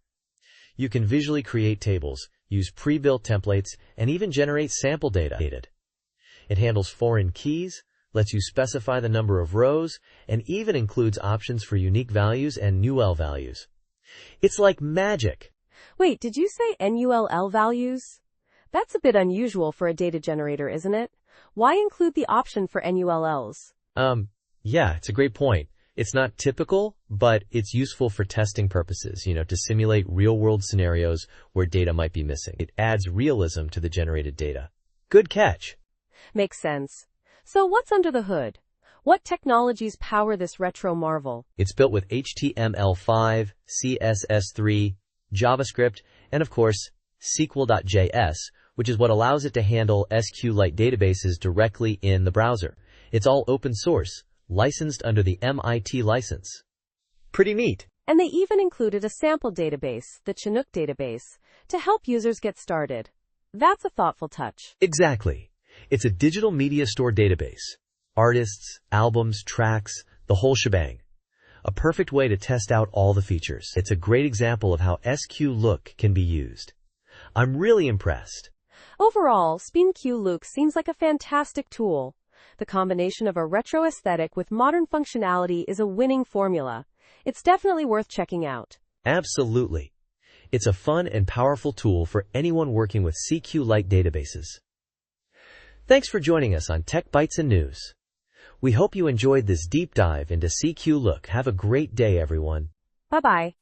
You can visually create tables, use pre-built templates, and even generate sample data. It handles foreign keys, lets you specify the number of rows, and even includes options for unique values and NUL values. It's like magic. Wait, did you say NULL values? That's a bit unusual for a data generator, isn't it? Why include the option for NULLs? Yeah, it's a great point. It's not typical, but it's useful for testing purposes, to simulate real-world scenarios where data might be missing. It adds realism to the generated data. Good catch. Makes sense. So what's under the hood? What technologies power this retro marvel? It's built with HTML5, CSS3, JavaScript, and of course, SQL.js, which is what allows it to handle SQLite databases directly in the browser. It's all open source, licensed under the MIT license. Pretty neat. And they even included a sample database, the Chinook database, to help users get started. That's a thoughtful touch. Exactly. It's a digital media store database. Artists, albums, tracks, the whole shebang. A perfect way to test out all the features. It's a great example of how SQLook can be used. I'm really impressed. Overall, SQLook seems like a fantastic tool. The combination of a retro aesthetic with modern functionality is a winning formula. It's definitely worth checking out. Absolutely. It's a fun and powerful tool for anyone working with SQLite databases. Thanks for joining us on Tech Bytes and News. We hope you enjoyed this deep dive into SQLook. Have a great day, everyone. Bye-bye.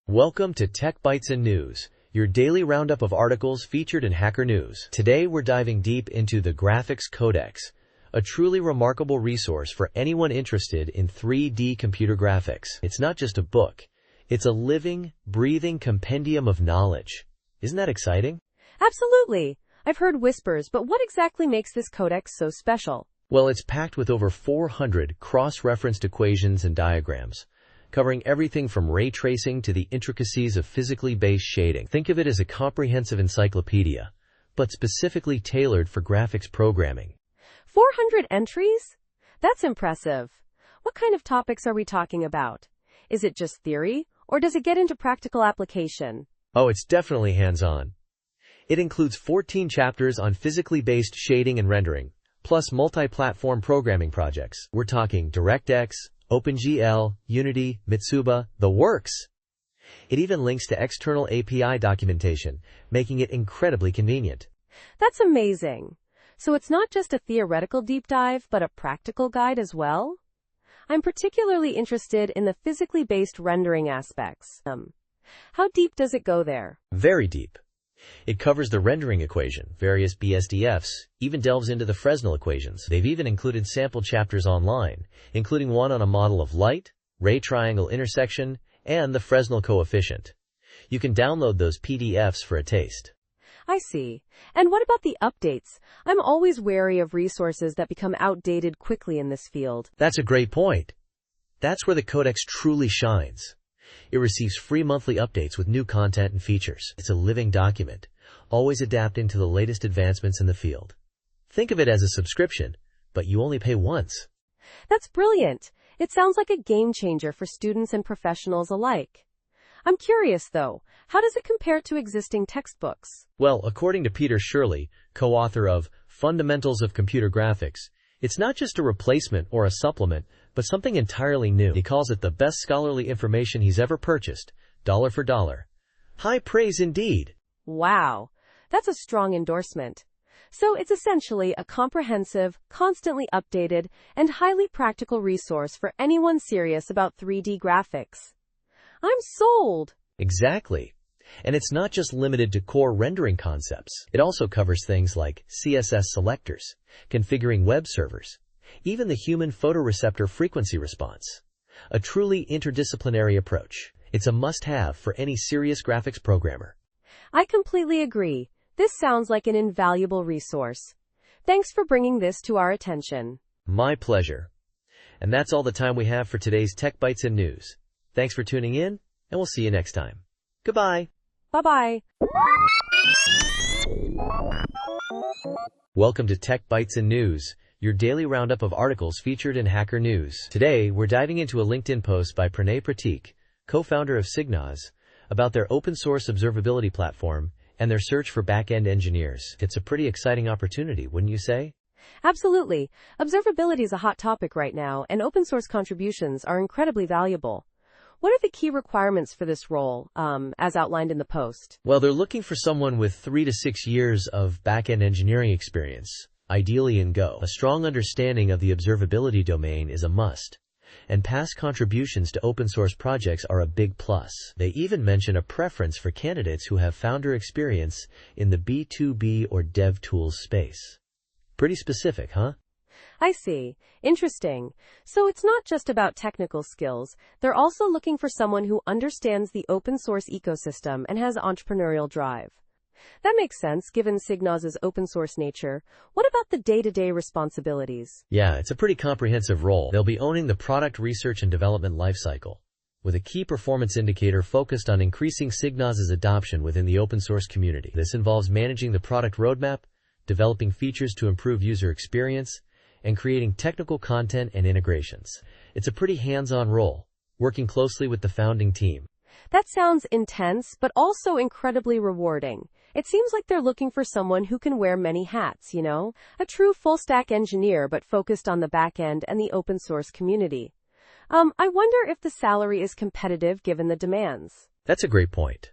Welcome to Tech Bytes and News, your daily roundup of articles featured in Hacker News. Today we're diving deep into the Graphics Codex, a truly remarkable resource for anyone interested in 3D computer graphics. It's not just a book, it's a living, breathing compendium of knowledge. Isn't that exciting? Absolutely. I've heard whispers, but what exactly makes this codex so special? Well, it's packed with over 400 cross-referenced equations and diagrams, covering everything from ray tracing to the intricacies of physically based shading. Think of it as a comprehensive encyclopedia, but specifically tailored for graphics programming. 400 entries? That's impressive. What kind of topics are we talking about? Is it just theory, or does it get into practical application? Oh, it's definitely hands-on. It includes 14 chapters on physically based shading and rendering, plus multi-platform programming projects. We're talking DirectX, OpenGL, Unity, Mitsuba, the works. It even links to external API documentation, making it incredibly convenient. That's amazing. So it's not just a theoretical deep dive, but a practical guide as well? I'm particularly interested in the physically based rendering aspects. How deep does it go there? Very deep. It covers the rendering equation, various BSDFs, even delves into the Fresnel equations. They've even included sample chapters online, including one on a model of light, ray triangle intersection, and the Fresnel coefficient. You can download those PDFs for a taste. I see. And what about the updates? I'm always wary of resources that become outdated quickly in this field. That's a great point. That's where the Codex truly shines. It receives free monthly updates with new content and features. It's a living document, always adapting to the latest advancements in the field. Think of it as a subscription, but you only pay once. That's brilliant. It sounds like a game changer for students and professionals alike. I'm curious, though, how does it compare to existing textbooks? Well, according to Peter Shirley, co-author of Fundamentals of Computer Graphics, it's not just a replacement or a supplement, but something entirely new. He calls it the best scholarly information he's ever purchased, dollar for dollar. High praise indeed. Wow, that's a strong endorsement. So it's essentially a comprehensive, constantly updated, and highly practical resource for anyone serious about 3D graphics. I'm sold! Exactly. And it's not just limited to core rendering concepts. It also covers things like CSS selectors, configuring web servers, even the human photoreceptor frequency response. A truly interdisciplinary approach. It's a must-have for any serious graphics programmer. I completely agree. This sounds like an invaluable resource. Thanks for bringing this to our attention. My pleasure. And that's all the time we have for today's Tech Bytes and News. Thanks for tuning in, and we'll see you next time. Goodbye. Bye-bye. Welcome to Tech Bytes and News, your daily roundup of articles featured in Hacker News. Today, we're diving into a LinkedIn post by Pranay Pratik, co-founder of Signaz, about their open-source observability platform and their search for back-end engineers. It's a pretty exciting opportunity, wouldn't you say? Absolutely. Observability is a hot topic right now, and open-source contributions are incredibly valuable. What are the key requirements for this role, as outlined in the post? Well, they're looking for someone with 3 to 6 years of back-end engineering experience, ideally in Go. A strong understanding of the observability domain is a must, and past contributions to open-source projects are a big plus. They even mention a preference for candidates who have founder experience in the B2B or dev tools space. Pretty specific, huh? I see. Interesting. So it's not just about technical skills. They're also looking for someone who understands the open source ecosystem and has entrepreneurial drive. That makes sense given Signaz's open source nature. What about the day-to-day responsibilities? Yeah, it's a pretty comprehensive role. They'll be owning the product research and development lifecycle, with a key performance indicator focused on increasing Signaz's adoption within the open source community. This involves managing the product roadmap, developing features to improve user experience, and creating technical content and integrations. It's a pretty hands-on role, working closely with the founding team. That sounds intense, but also incredibly rewarding. It seems like they're looking for someone who can wear many hats, a true full-stack engineer but focused on the back end and the open source community. I wonder if the salary is competitive given the demands. That's a great point.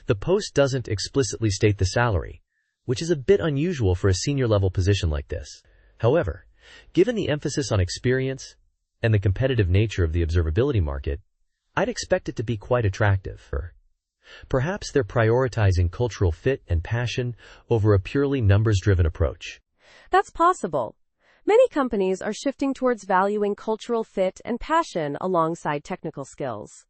The post doesn't explicitly state the salary, which is a bit unusual for a senior-level position like this. However, given the emphasis on experience and the competitive nature of the observability market, I'd expect it to be quite attractive. Perhaps they're prioritizing cultural fit and passion over a purely numbers-driven approach. That's possible. Many companies are shifting towards valuing cultural fit and passion alongside technical skills.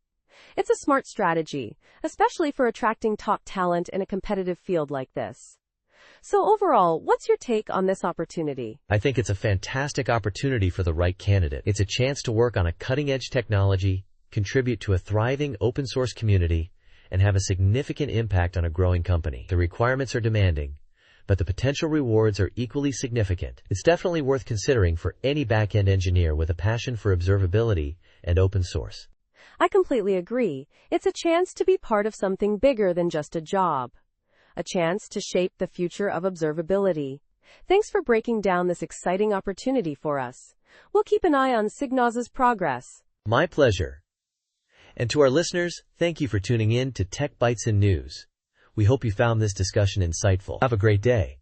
It's a smart strategy, especially for attracting top talent in a competitive field like this. So overall, what's your take on this opportunity? I think it's a fantastic opportunity for the right candidate. It's a chance to work on a cutting-edge technology, contribute to a thriving open-source community, and have a significant impact on a growing company. The requirements are demanding, but the potential rewards are equally significant. It's definitely worth considering for any back-end engineer with a passion for observability and open source. I completely agree. It's a chance to be part of something bigger than just a job. A chance to shape the future of observability. Thanks for breaking down this exciting opportunity for us. We'll keep an eye on Signaz's progress. My pleasure. And to our listeners, thank you for tuning in to Tech Bytes and News. We hope you found this discussion insightful. Have a great day,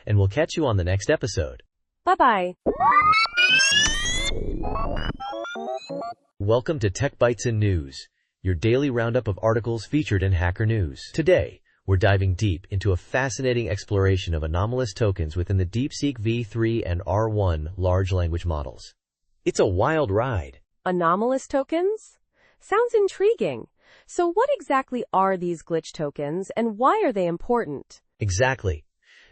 and we'll catch you on the next episode. Bye-bye. Welcome to Tech Bytes and News, your daily roundup of articles featured in Hacker News. Today, we're diving deep into a fascinating exploration of anomalous tokens within the DeepSeek V3 and R1 large language models. It's a wild ride. Anomalous tokens? Sounds intriguing. So what exactly are these glitch tokens and why are they important? Exactly.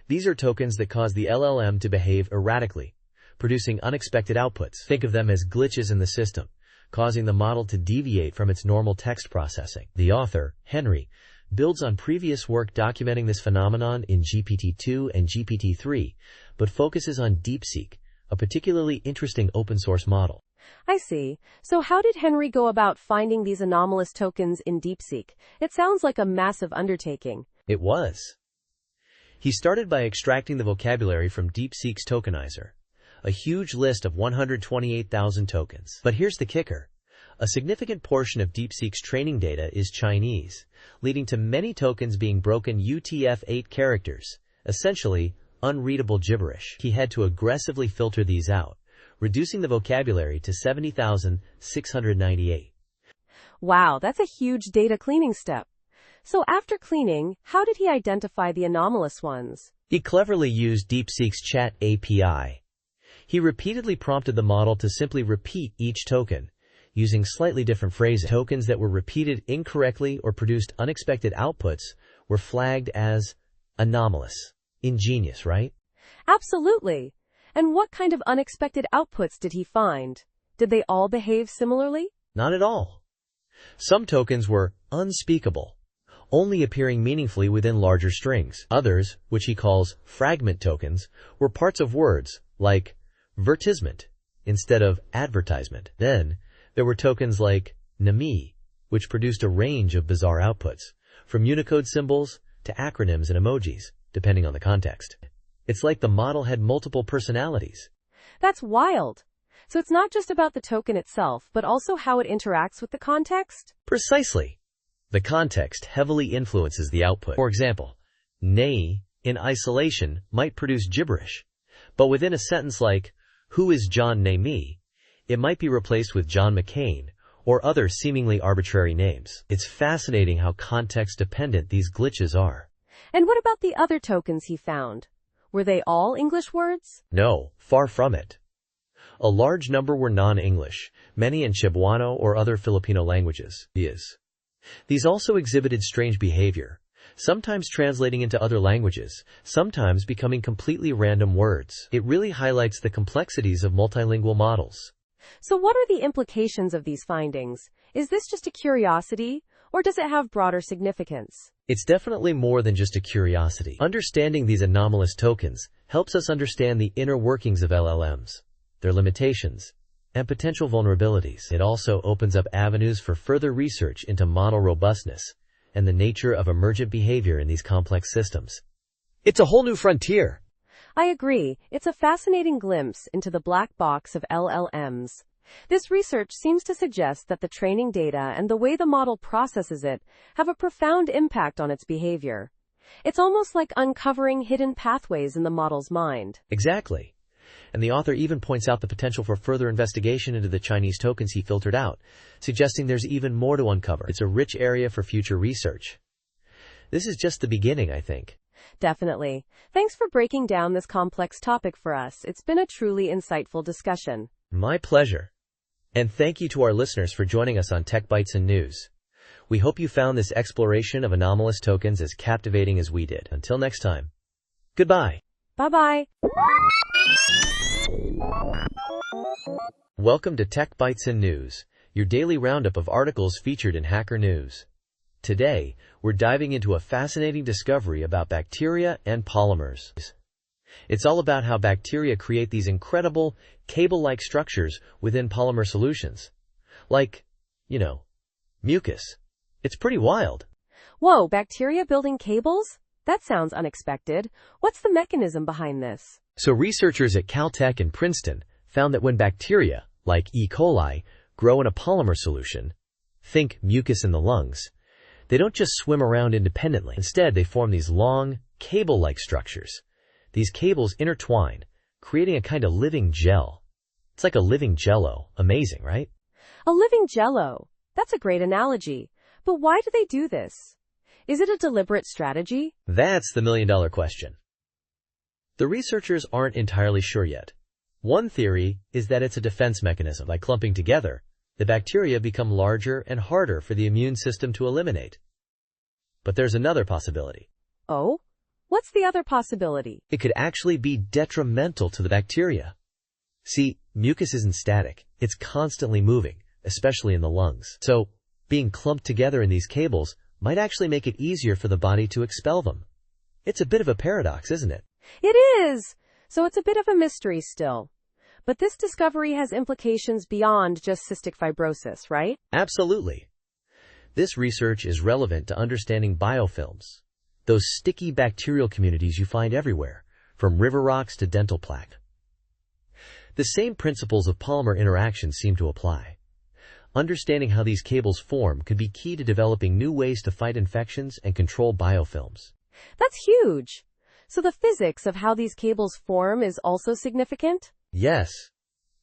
These are tokens that cause the LLM to behave erratically, producing unexpected outputs. Think of them as glitches in the system, causing the model to deviate from its normal text processing. The author, Henry, builds on previous work documenting this phenomenon in GPT-2 and GPT-3, but focuses on DeepSeek, a particularly interesting open-source model. I see. So how did Henry go about finding these anomalous tokens in DeepSeek? It sounds like a massive undertaking. It was. He started by extracting the vocabulary from DeepSeek's tokenizer, a huge list of 128,000 tokens. But here's the kicker. A significant portion of DeepSeek's training data is Chinese, leading to many tokens being broken UTF-8 characters, essentially unreadable gibberish. He had to aggressively filter these out, reducing the vocabulary to 70,698. Wow, that's a huge data cleaning step. So after cleaning, how did he identify the anomalous ones? He cleverly used DeepSeek's chat API. He repeatedly prompted the model to simply repeat each token, using slightly different phrasing. Tokens that were repeated incorrectly or produced unexpected outputs were flagged as anomalous. Ingenious, right? Absolutely. And what kind of unexpected outputs did he find? Did they all behave similarly? Not at all. Some tokens were unspeakable, only appearing meaningfully within larger strings. Others, which he calls fragment tokens, were parts of words, like vertisement, instead of advertisement. Then, there were tokens like NAMI, which produced a range of bizarre outputs, from Unicode symbols to acronyms and emojis, depending on the context. It's like the model had multiple personalities. That's wild. So it's not just about the token itself, but also how it interacts with the context? Precisely. The context heavily influences the output. For example, "nay" in isolation might produce gibberish, but within a sentence like, "Who is John Name?" it might be replaced with John McCain or other seemingly arbitrary names. It's fascinating how context-dependent these glitches are. And what about the other tokens he found? Were they all English words? No, far from it. A large number were non-English, many in Cebuano or other Filipino languages. These also exhibited strange behavior, sometimes translating into other languages, sometimes becoming completely random words. It really highlights the complexities of multilingual models. So what are the implications of these findings? Is this just a curiosity, or does it have broader significance? It's definitely more than just a curiosity. Understanding these anomalous tokens helps us understand the inner workings of LLMs, their limitations, and potential vulnerabilities. It also opens up avenues for further research into model robustness and the nature of emergent behavior in these complex systems. It's a whole new frontier. I agree. It's a fascinating glimpse into the black box of LLMs. This research seems to suggest that the training data and the way the model processes it have a profound impact on its behavior. It's almost like uncovering hidden pathways in the model's mind. Exactly. And the author even points out the potential for further investigation into the Chinese tokens he filtered out, suggesting there's even more to uncover. It's a rich area for future research. This is just the beginning, I think. Definitely. Thanks for breaking down this complex topic for us. It's been a truly insightful discussion. My pleasure. And thank you to our listeners for joining us on Tech Bytes and News. We hope you found this exploration of anomalous tokens as captivating as we did. Until next time. Goodbye. Bye-bye. Welcome to Tech Bytes and News, your daily roundup of articles featured in Hacker News. Today, we're diving into a fascinating discovery about bacteria and polymers. It's all about how bacteria create these incredible, cable-like structures within polymer solutions. Like, mucus. It's pretty wild. Whoa, bacteria building cables? That sounds unexpected. What's the mechanism behind this? So researchers at Caltech and Princeton found that when bacteria, like E. coli, grow in a polymer solution, think mucus in the lungs, they don't just swim around independently. Instead, they form these long, cable-like structures. These cables intertwine, creating a kind of living gel. It's like a living jello. Amazing, right? A living jello. That's a great analogy. But why do they do this? Is it a deliberate strategy? That's the million-dollar question. The researchers aren't entirely sure yet. One theory is that it's a defense mechanism. By clumping together, the bacteria become larger and harder for the immune system to eliminate. But there's another possibility. Oh? What's the other possibility? It could actually be detrimental to the bacteria. See, mucus isn't static. It's constantly moving, especially in the lungs. So, being clumped together in these cables might actually make it easier for the body to expel them. It's a bit of a paradox, isn't it? It is! So it's a bit of a mystery still. But this discovery has implications beyond just cystic fibrosis, right? Absolutely. This research is relevant to understanding biofilms, those sticky bacterial communities you find everywhere, from river rocks to dental plaque. The same principles of polymer interaction seem to apply. Understanding how these cables form could be key to developing new ways to fight infections and control biofilms. That's huge. So the physics of how these cables form is also significant? Yes.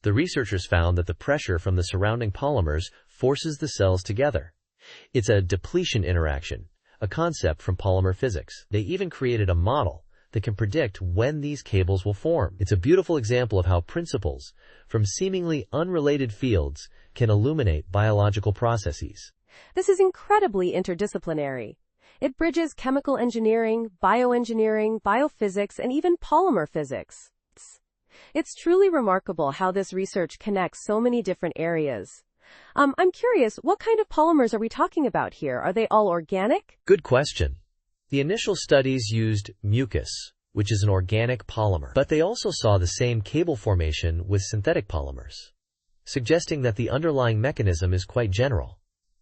The researchers found that the pressure from the surrounding polymers forces the cells together. It's a depletion interaction, a concept from polymer physics. They even created a model that can predict when these cables will form. It's a beautiful example of how principles from seemingly unrelated fields can illuminate biological processes. This is incredibly interdisciplinary. It bridges chemical engineering, bioengineering, biophysics, and even polymer physics. It's truly remarkable how this research connects so many different areas. I'm curious, what kind of polymers are we talking about here? Are they all organic? Good question. The initial studies used mucus, which is an organic polymer, but they also saw the same cable formation with synthetic polymers, suggesting that the underlying mechanism is quite general.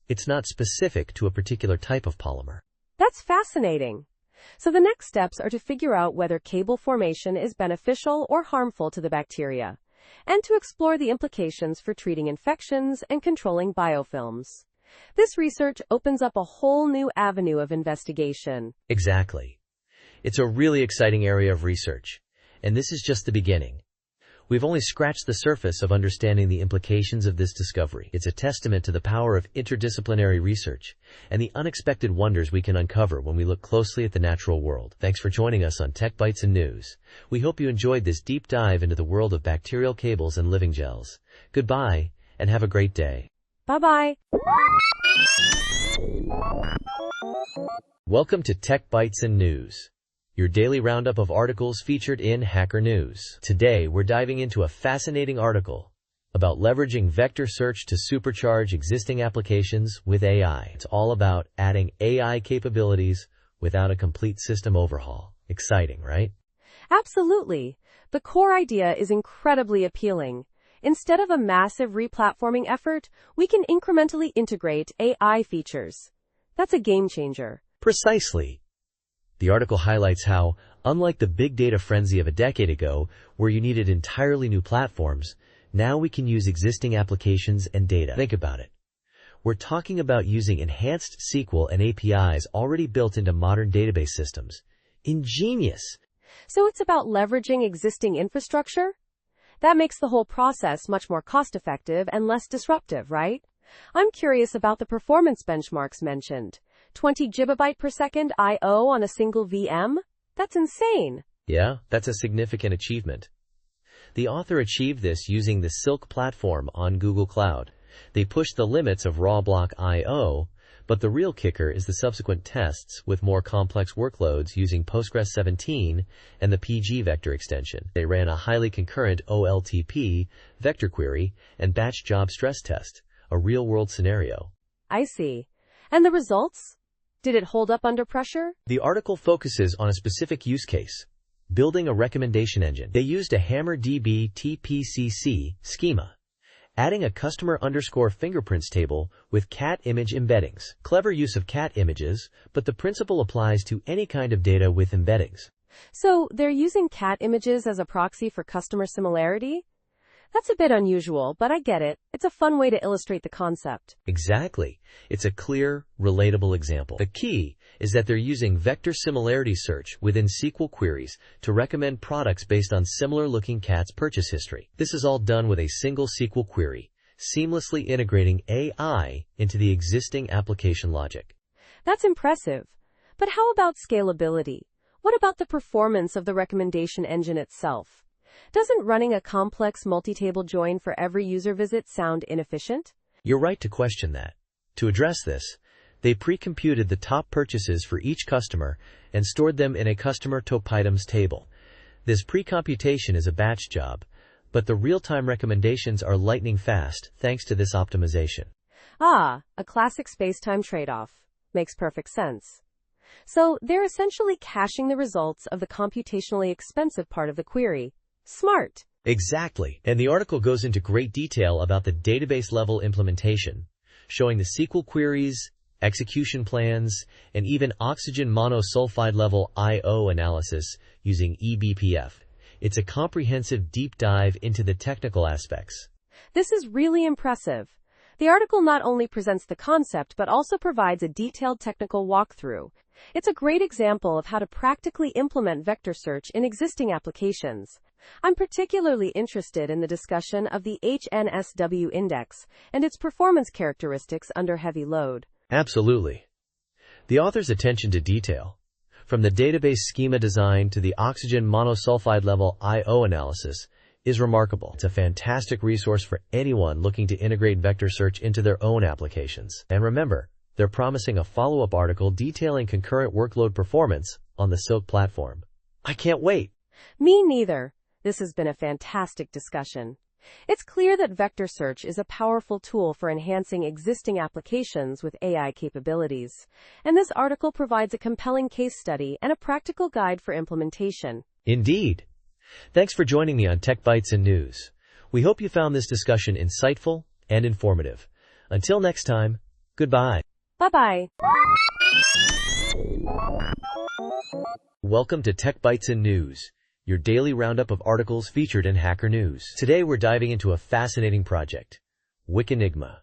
It's not specific to a particular type of polymer. That's fascinating. So the next steps are to figure out whether cable formation is beneficial or harmful to the bacteria, and to explore the implications for treating infections and controlling biofilms. This research opens up a whole new avenue of investigation. Exactly. It's a really exciting area of research, and this is just the beginning. We've only scratched the surface of understanding the implications of this discovery. It's a testament to the power of interdisciplinary research and the unexpected wonders we can uncover when we look closely at the natural world. Thanks for joining us on Tech Bytes and News. We hope you enjoyed this deep dive into the world of bacterial cables and living gels. Goodbye, and have a great day. Bye-bye. Welcome to Tech Bytes and News, your daily roundup of articles featured in Hacker News. Today, we're diving into a fascinating article about leveraging vector search to supercharge existing applications with AI. It's all about adding AI capabilities without a complete system overhaul. Exciting, right? Absolutely. The core idea is incredibly appealing. Instead of a massive replatforming effort, we can incrementally integrate AI features. That's a game changer. Precisely. The article highlights how, unlike the big data frenzy of a decade ago, where you needed entirely new platforms, now we can use existing applications and data. Think about it. We're talking about using enhanced SQL and APIs already built into modern database systems. Ingenious. So it's about leveraging existing infrastructure? That makes the whole process much more cost-effective and less disruptive, right? I'm curious about the performance benchmarks mentioned. 20 gigabyte per second I/O on a single VM? That's insane. Yeah, that's a significant achievement. The author achieved this using the Silk platform on Google Cloud. They pushed the limits of raw block I/O, but the real kicker is the subsequent tests with more complex workloads using Postgres 17 and the PG vector extension. They ran a highly concurrent OLTP vector query and batch job stress test, a real-world scenario. I see. And the results? Did it hold up under pressure? The article focuses on a specific use case, building a recommendation engine. They used a HammerDB TPCC schema, adding a customer_fingerprints table with cat image embeddings. Clever use of cat images, but the principle applies to any kind of data with embeddings. So they're using cat images as a proxy for customer similarity? That's a bit unusual, but I get it. It's a fun way to illustrate the concept. Exactly. It's a clear, relatable example. The key is that they're using vector similarity search within SQL queries to recommend products based on similar-looking cats' purchase history. This is all done with a single SQL query, seamlessly integrating AI into the existing application logic. That's impressive. But how about scalability? What about the performance of the recommendation engine itself? Doesn't running a complex multi-table join for every user visit sound inefficient? You're right to question that. To address this, they pre-computed the top purchases for each customer and stored them in a customer top items table. This pre-computation is a batch job, but the real-time recommendations are lightning fast thanks to this optimization. Ah, a classic space-time trade-off. Makes perfect sense. So they're essentially caching the results of the computationally expensive part of the query. Smart. Exactly. And the article goes into great detail about the database-level implementation, showing the SQL queries, execution plans, and even oxygen monosulfide-level I/O analysis using eBPF. It's a comprehensive deep dive into the technical aspects. This is really impressive. The article not only presents the concept but also provides a detailed technical walkthrough. It's a great example of how to practically implement vector search in existing applications. I'm particularly interested in the discussion of the HNSW index and its performance characteristics under heavy load. Absolutely. The author's attention to detail, from the database schema design to the oxygen monosulfide level I/O analysis, is remarkable. It's a fantastic resource for anyone looking to integrate vector search into their own applications. And remember, they're promising a follow-up article detailing concurrent workload performance on the Silk platform. I can't wait. Me neither. This has been a fantastic discussion. It's clear that vector search is a powerful tool for enhancing existing applications with AI capabilities. And this article provides a compelling case study and a practical guide for implementation. Indeed. Thanks for joining me on Tech Bytes and News. We hope you found this discussion insightful and informative. Until next time, goodbye. Bye-bye. Welcome to Tech Bytes and News, your daily roundup of articles featured in Hacker News. Today we're diving into a fascinating project, Wikinigma,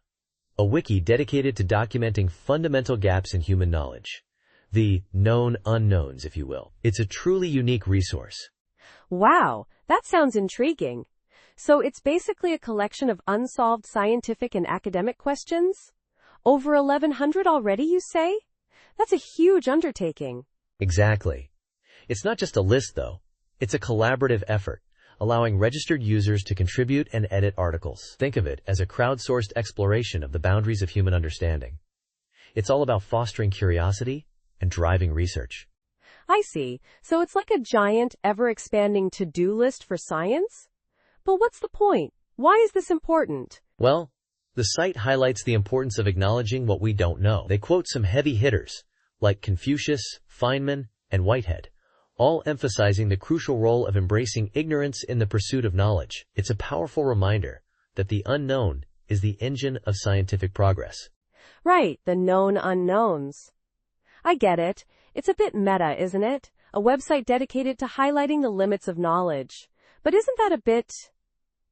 a wiki dedicated to documenting fundamental gaps in human knowledge. The known unknowns, if you will. It's a truly unique resource. Wow, that sounds intriguing. So it's basically a collection of unsolved scientific and academic questions? Over 1,100 already, you say? That's a huge undertaking. Exactly. It's not just a list, though. It's a collaborative effort, allowing registered users to contribute and edit articles. Think of it as a crowdsourced exploration of the boundaries of human understanding. It's all about fostering curiosity and driving research. I see. So it's like a giant, ever-expanding to-do list for science? But what's the point? Why is this important? Well, the site highlights the importance of acknowledging what we don't know. They quote some heavy hitters, like Confucius, Feynman, and Whitehead, all emphasizing the crucial role of embracing ignorance in the pursuit of knowledge. It's a powerful reminder that the unknown is the engine of scientific progress. Right, the known unknowns. I get it. It's a bit meta, isn't it? A website dedicated to highlighting the limits of knowledge. But isn't that a bit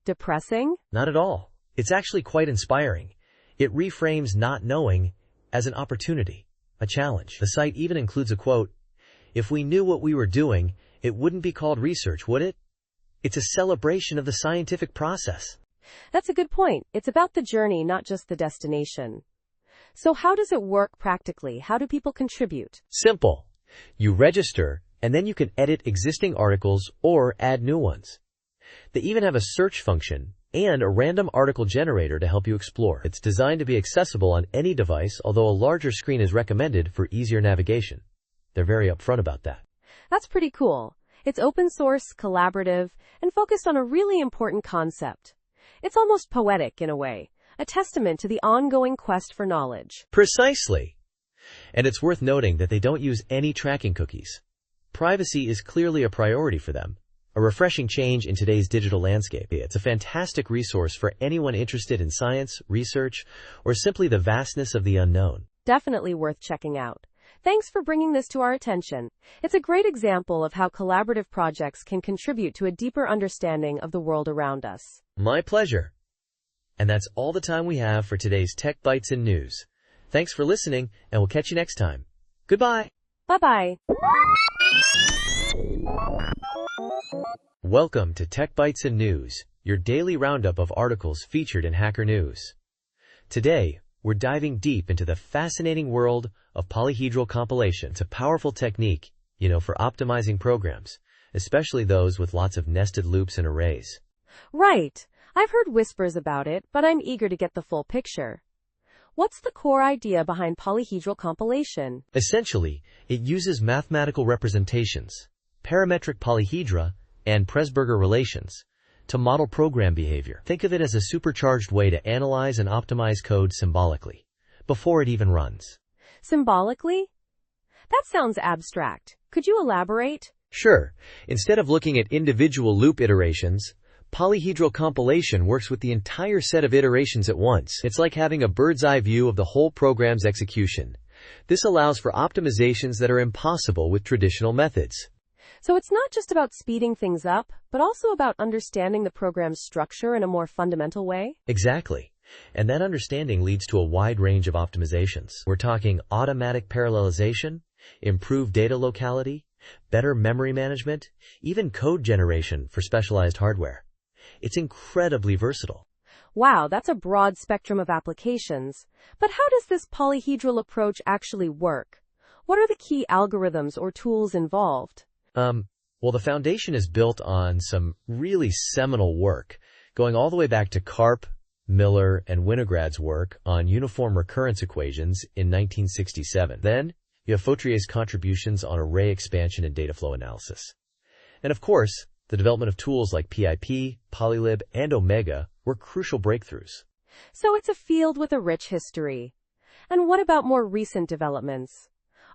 depressing? Not at all. It's actually quite inspiring. It reframes not knowing as an opportunity, a challenge. The site even includes a quote, "If we knew what we were doing, it wouldn't be called research, would it?" It's a celebration of the scientific process. That's a good point. It's about the journey, not just the destination. So how does it work practically? How do people contribute? Simple. You register, and then you can edit existing articles or add new ones. They even have a search function and a random article generator to help you explore. It's designed to be accessible on any device, although a larger screen is recommended for easier navigation. They're very upfront about that. That's pretty cool. It's open source, collaborative, and focused on a really important concept. It's almost poetic in a way, a testament to the ongoing quest for knowledge. Precisely. And it's worth noting that they don't use any tracking cookies. Privacy is clearly a priority for them, a refreshing change in today's digital landscape. It's a fantastic resource for anyone interested in science, research, or simply the vastness of the unknown. Definitely worth checking out. Thanks for bringing this to our attention. It's a great example of how collaborative projects can contribute to a deeper understanding of the world around us. My pleasure. And that's all the time we have for today's Tech Bytes and News. Thanks for listening, and we'll catch you next time. Goodbye. Bye-bye. Welcome to Tech Bytes and News, your daily roundup of articles featured in Hacker News. Today, we're diving deep into the fascinating world of polyhedral compilation. It's a powerful technique, for optimizing programs, especially those with lots of nested loops and arrays. Right. I've heard whispers about it, but I'm eager to get the full picture. What's the core idea behind polyhedral compilation? Essentially, it uses mathematical representations, parametric polyhedra, and Presburger relations to model program behavior. Think of it as a supercharged way to analyze and optimize code symbolically, before it even runs. Symbolically? That sounds abstract. Could you elaborate? Sure. Instead of looking at individual loop iterations, Polyhedral compilation works with the entire set of iterations at once. It's like having a bird's-eye view of the whole program's execution. This allows for optimizations that are impossible with traditional methods. So it's not just about speeding things up, but also about understanding the program's structure in a more fundamental way? Exactly. And that understanding leads to a wide range of optimizations. We're talking automatic parallelization, improved data locality, better memory management, even code generation for specialized hardware. It's incredibly versatile. Wow, that's a broad spectrum of applications. But how does this polyhedral approach actually work? What are the key algorithms or tools involved? Well, the foundation is built on some really seminal work, going all the way back to Karp, Miller, and Winograd's work on uniform recurrence equations in 1967. Then, you have Fautrier's contributions on array expansion and data flow analysis. And of course, the development of tools like PIP, Polylib, and Omega were crucial breakthroughs. So it's a field with a rich history. And what about more recent developments?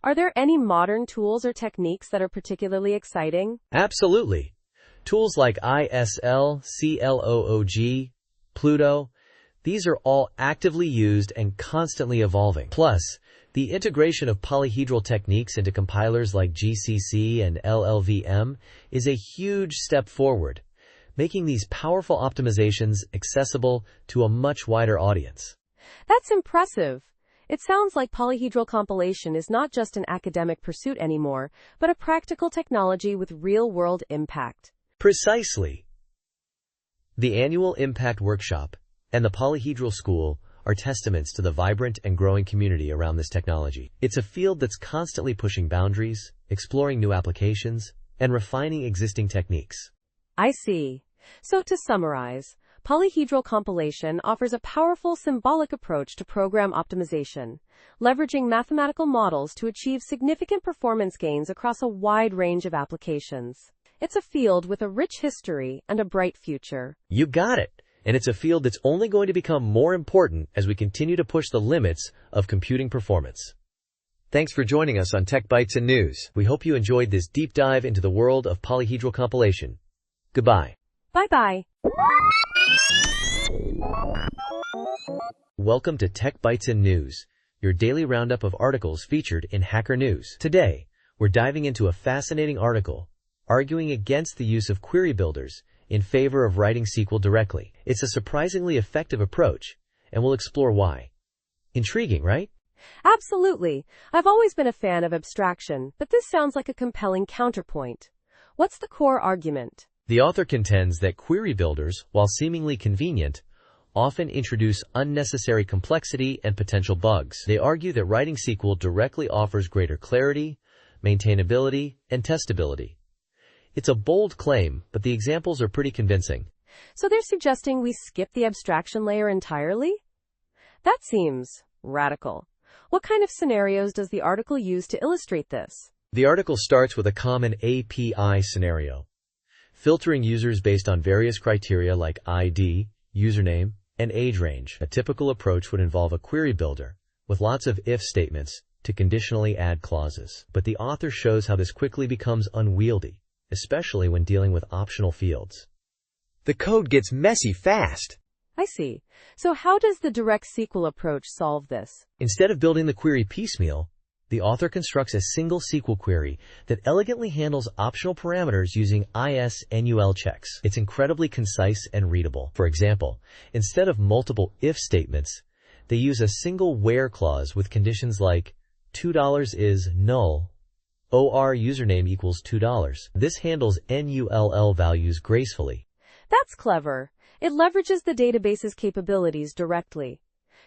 Are there any modern tools or techniques that are particularly exciting? Absolutely. Tools like ISL, CLOOG, Pluto, these are all actively used and constantly evolving. Plus, the integration of polyhedral techniques into compilers like GCC and LLVM is a huge step forward, making these powerful optimizations accessible to a much wider audience. That's impressive. It sounds like polyhedral compilation is not just an academic pursuit anymore, but a practical technology with real-world impact. Precisely. The annual Impact Workshop and the Polyhedral School are testaments to the vibrant and growing community around this technology. It's a field that's constantly pushing boundaries, exploring new applications, and refining existing techniques. I see. So to summarize, polyhedral compilation offers a powerful symbolic approach to program optimization, leveraging mathematical models to achieve significant performance gains across a wide range of applications. It's a field with a rich history and a bright future. You got it. And it's a field that's only going to become more important as we continue to push the limits of computing performance. Thanks for joining us on Tech Bytes and News. We hope you enjoyed this deep dive into the world of polyhedral compilation. Goodbye. Bye-bye. Welcome to Tech Bytes and News, your daily roundup of articles featured in Hacker News. Today, we're diving into a fascinating article arguing against the use of query builders in favor of writing SQL directly. It's a surprisingly effective approach, and we'll explore why. Intriguing, right? Absolutely. I've always been a fan of abstraction, but this sounds like a compelling counterpoint. What's the core argument? The author contends that query builders, while seemingly convenient, often introduce unnecessary complexity and potential bugs. They argue that writing SQL directly offers greater clarity, maintainability, and testability. It's a bold claim, but the examples are pretty convincing. So they're suggesting we skip the abstraction layer entirely? That seems radical. What kind of scenarios does the article use to illustrate this? The article starts with a common API scenario, filtering users based on various criteria like ID, username, and age range. A typical approach would involve a query builder with lots of if statements to conditionally add clauses. But the author shows how this quickly becomes unwieldy, especially when dealing with optional fields. The code gets messy fast. I see. So how does the direct SQL approach solve this? Instead of building the query piecemeal, the author constructs a single SQL query that elegantly handles optional parameters using IS-NUL checks. It's incredibly concise and readable. For example, instead of multiple if statements, they use a single where clause with conditions like $2 is null, OR username equals $2. This handles NULL values gracefully. That's clever. It leverages the database's capabilities directly.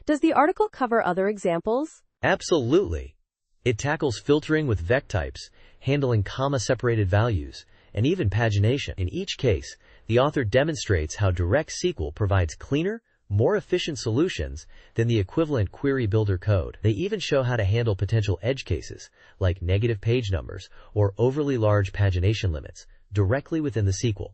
Does the article cover other examples? Absolutely. It tackles filtering with vec types, handling comma-separated values, and even pagination. In each case, the author demonstrates how direct SQL provides cleaner, more efficient solutions than the equivalent query builder code. They even show how to handle potential edge cases, like negative page numbers or overly large pagination limits, directly within the SQL.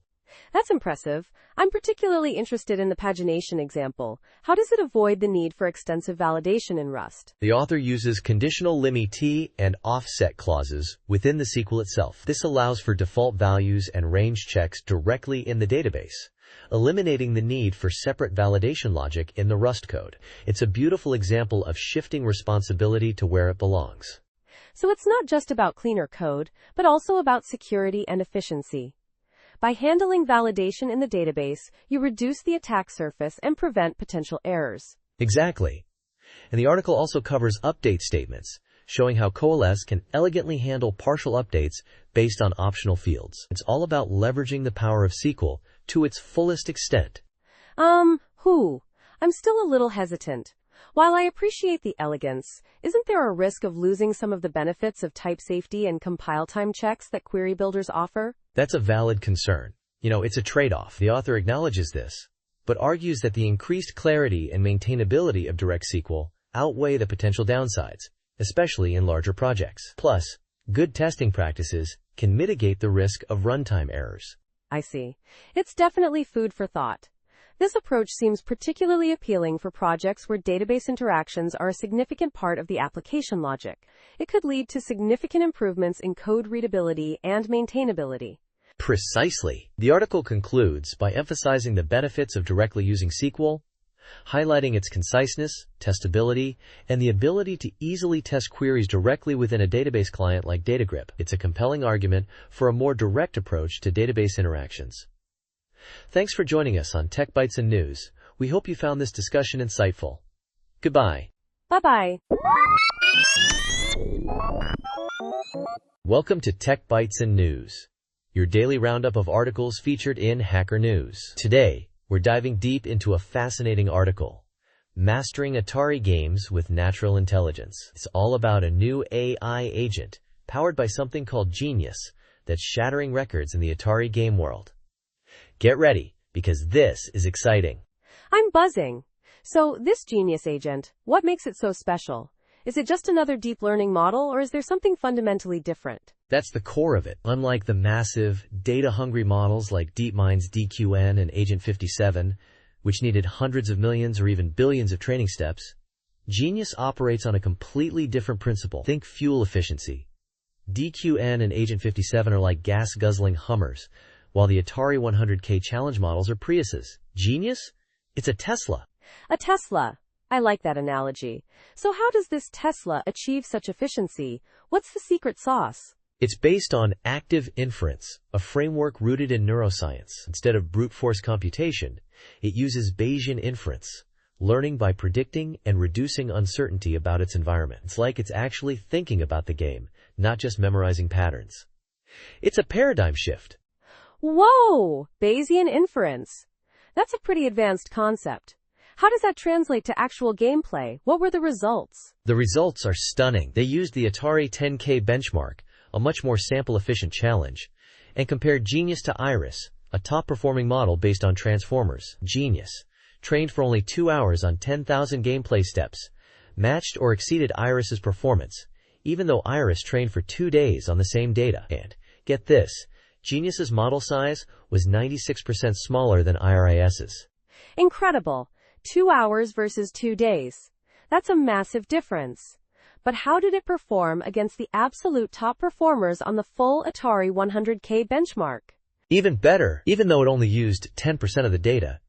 That's impressive. I'm particularly interested in the pagination example. How does it avoid the need for extensive validation in Rust? The author uses conditional limit and offset clauses within the SQL itself. This allows for default values and range checks directly in the database. eliminating the need for separate validation logic in the Rust code. It's a beautiful example of shifting responsibility to where it belongs. So it's not just about cleaner code, but also about security and efficiency. By handling validation in the database, you reduce the attack surface and prevent potential errors. Exactly. And the article also covers update statements, showing how Coalesce can elegantly handle partial updates based on optional fields. It's all about leveraging the power of SQL to its fullest extent. I'm still a little hesitant. While I appreciate the elegance, isn't there a risk of losing some of the benefits of type safety and compile time checks that query builders offer? That's a valid concern. It's a trade-off. The author acknowledges this, but argues that the increased clarity and maintainability of direct SQL outweigh the potential downsides, especially in larger projects. Plus, good testing practices can mitigate the risk of runtime errors. I see. It's definitely food for thought. This approach seems particularly appealing for projects where database interactions are a significant part of the application logic. It could lead to significant improvements in code readability and maintainability. Precisely. The article concludes by emphasizing the benefits of directly using SQL, highlighting its conciseness, testability, and the ability to easily test queries directly within a database client like DataGrip. It's a compelling argument for a more direct approach to database interactions. Thanks for joining us on Tech Bytes and News. We hope you found this discussion insightful. Goodbye. Bye-bye. Welcome to Tech Bytes and News, your daily roundup of articles featured in Hacker News. Today, we're diving deep into a fascinating article, Mastering Atari Games with Natural Intelligence. It's all about a new AI agent powered by something called Genius that's shattering records in the Atari game world. Get ready, because this is exciting. I'm buzzing. So, this Genius agent, what makes it so special? Is it just another deep learning model, or is there something fundamentally different? That's the core of it. Unlike the massive, data-hungry models like DeepMind's DQN and Agent 57, which needed hundreds of millions or even billions of training steps, Genius operates on a completely different principle. Think fuel efficiency. DQN and Agent 57 are like gas-guzzling Hummers, while the Atari 100K challenge models are Priuses. Genius? It's a Tesla. A Tesla. I like that analogy. So how does this Tesla achieve such efficiency? What's the secret sauce? It's based on active inference, a framework rooted in neuroscience. Instead of brute force computation, it uses Bayesian inference, learning by predicting and reducing uncertainty about its environment. It's like it's actually thinking about the game, not just memorizing patterns. It's a paradigm shift. Whoa! Bayesian inference. That's a pretty advanced concept. How does that translate to actual gameplay? What were the results? The results are stunning. They used the Atari 10K benchmark, a much more sample-efficient challenge, and compared Genius to Iris, a top-performing model based on transformers. Genius, trained for only 2 hours on 10,000 gameplay steps, matched or exceeded Iris's performance, even though Iris trained for 2 days on the same data. And, get this, Genius's model size was 96% smaller than Iris's. Incredible. 2 hours versus 2 days. That's a massive difference. But how did it perform against the absolute top performers on the full Atari 100K benchmark? Even better, even though it only used 10% of the data.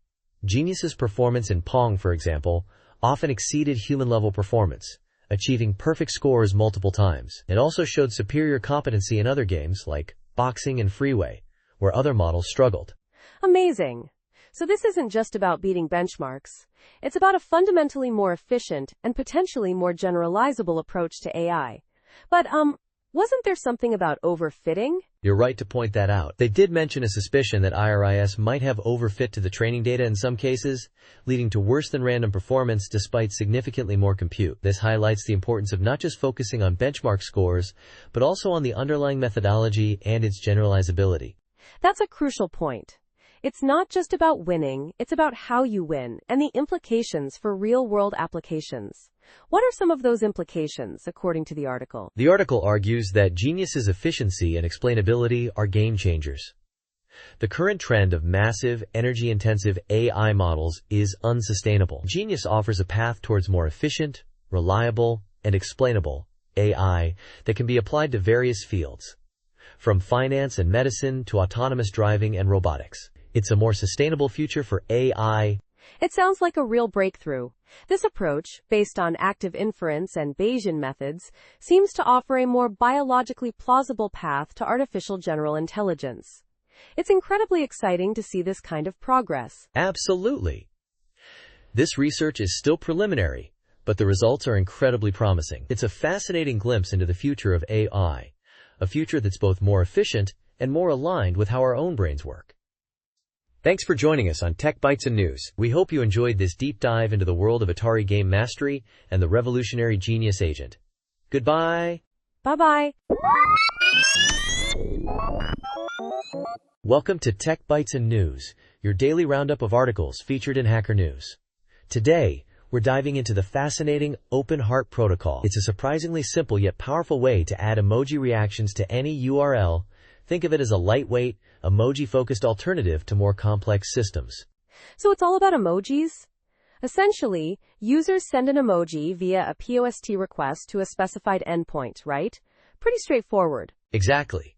Genius's performance in Pong, for example, often exceeded human-level performance, achieving perfect scores multiple times. It also showed superior competency in other games like boxing and freeway, where other models struggled. Amazing. So this isn't just about beating benchmarks. It's about a fundamentally more efficient and potentially more generalizable approach to AI. But, wasn't there something about overfitting? You're right to point that out. They did mention a suspicion that IRIS might have overfit to the training data in some cases, leading to worse than random performance despite significantly more compute. This highlights the importance of not just focusing on benchmark scores, but also on the underlying methodology and its generalizability. That's a crucial point. It's not just about winning, it's about how you win and the implications for real-world applications. What are some of those implications, according to the article? The article argues that Genius's efficiency and explainability are game changers. The current trend of massive, energy-intensive AI models is unsustainable. Genius offers a path towards more efficient, reliable, and explainable AI that can be applied to various fields, from finance and medicine to autonomous driving and robotics. It's a more sustainable future for AI. It sounds like a real breakthrough. This approach, based on active inference and Bayesian methods, seems to offer a more biologically plausible path to artificial general intelligence. It's incredibly exciting to see this kind of progress. Absolutely. This research is still preliminary, but the results are incredibly promising. It's a fascinating glimpse into the future of AI, a future that's both more efficient and more aligned with how our own brains work. Thanks for joining us on Tech Bytes and News. We hope you enjoyed this deep dive into the world of Atari game mastery and the revolutionary genius agent. Goodbye. Bye-bye. Welcome to Tech Bytes and News, your daily roundup of articles featured in Hacker News. Today, we're diving into the fascinating Open Heart Protocol. It's a surprisingly simple yet powerful way to add emoji reactions to any URL. Think of it as a lightweight, emoji-focused alternative to more complex systems. So it's all about emojis? Essentially, users send an emoji via a POST request to a specified endpoint, right? Pretty straightforward. Exactly.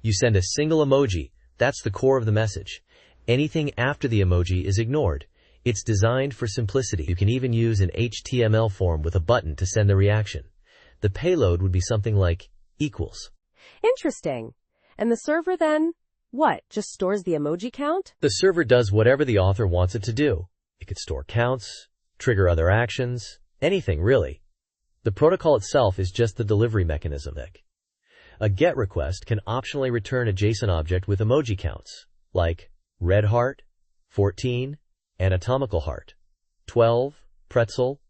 You send a single emoji. That's the core of the message. Anything after the emoji is ignored. It's designed for simplicity. You can even use an HTML form with a button to send the reaction. The payload would be something like equals. Interesting. And the server then, what, just stores the emoji count? The server does whatever the author wants it to do. It could store counts, trigger other actions, anything really. The protocol itself is just the delivery mechanism. A GET request can optionally return a JSON object with emoji counts, like red heart, 14, anatomical heart, 12, pretzel,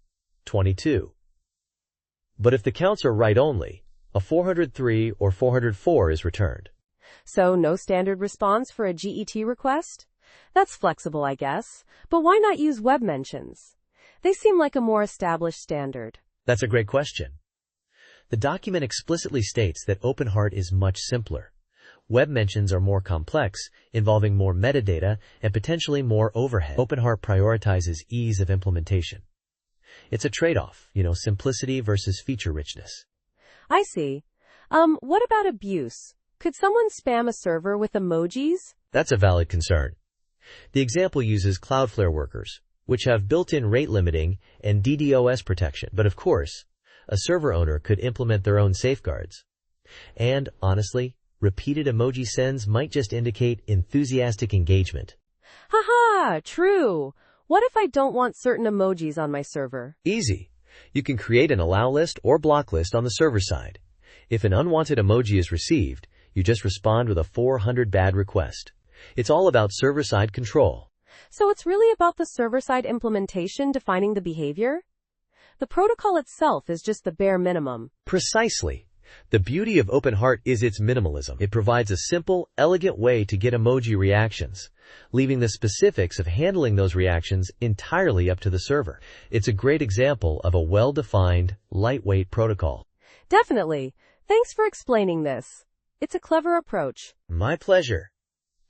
22. But if the counts are right only, a 403 or 404 is returned. So no standard response for a GET request? That's flexible, I guess. But why not use web mentions? They seem like a more established standard. That's a great question. The document explicitly states that OpenHeart is much simpler. Web mentions are more complex, involving more metadata and potentially more overhead. OpenHeart prioritizes ease of implementation. It's a trade-off, simplicity versus feature richness. I see. What about abuse? Could someone spam a server with emojis? That's a valid concern. The example uses Cloudflare workers, which have built-in rate limiting and DDoS protection. But of course, a server owner could implement their own safeguards. And, honestly, repeated emoji sends might just indicate enthusiastic engagement. Haha, true. What if I don't want certain emojis on my server? Easy. You can create an allow list or block list on the server side. If an unwanted emoji is received, you just respond with a 400 bad request. It's all about server-side control. So it's really about the server-side implementation defining the behavior? The protocol itself is just the bare minimum. Precisely. The beauty of OpenHeart is its minimalism. It provides a simple, elegant way to get emoji reactions, leaving the specifics of handling those reactions entirely up to the server. It's a great example of a well-defined, lightweight protocol. Definitely. Thanks for explaining this. It's a clever approach. My pleasure.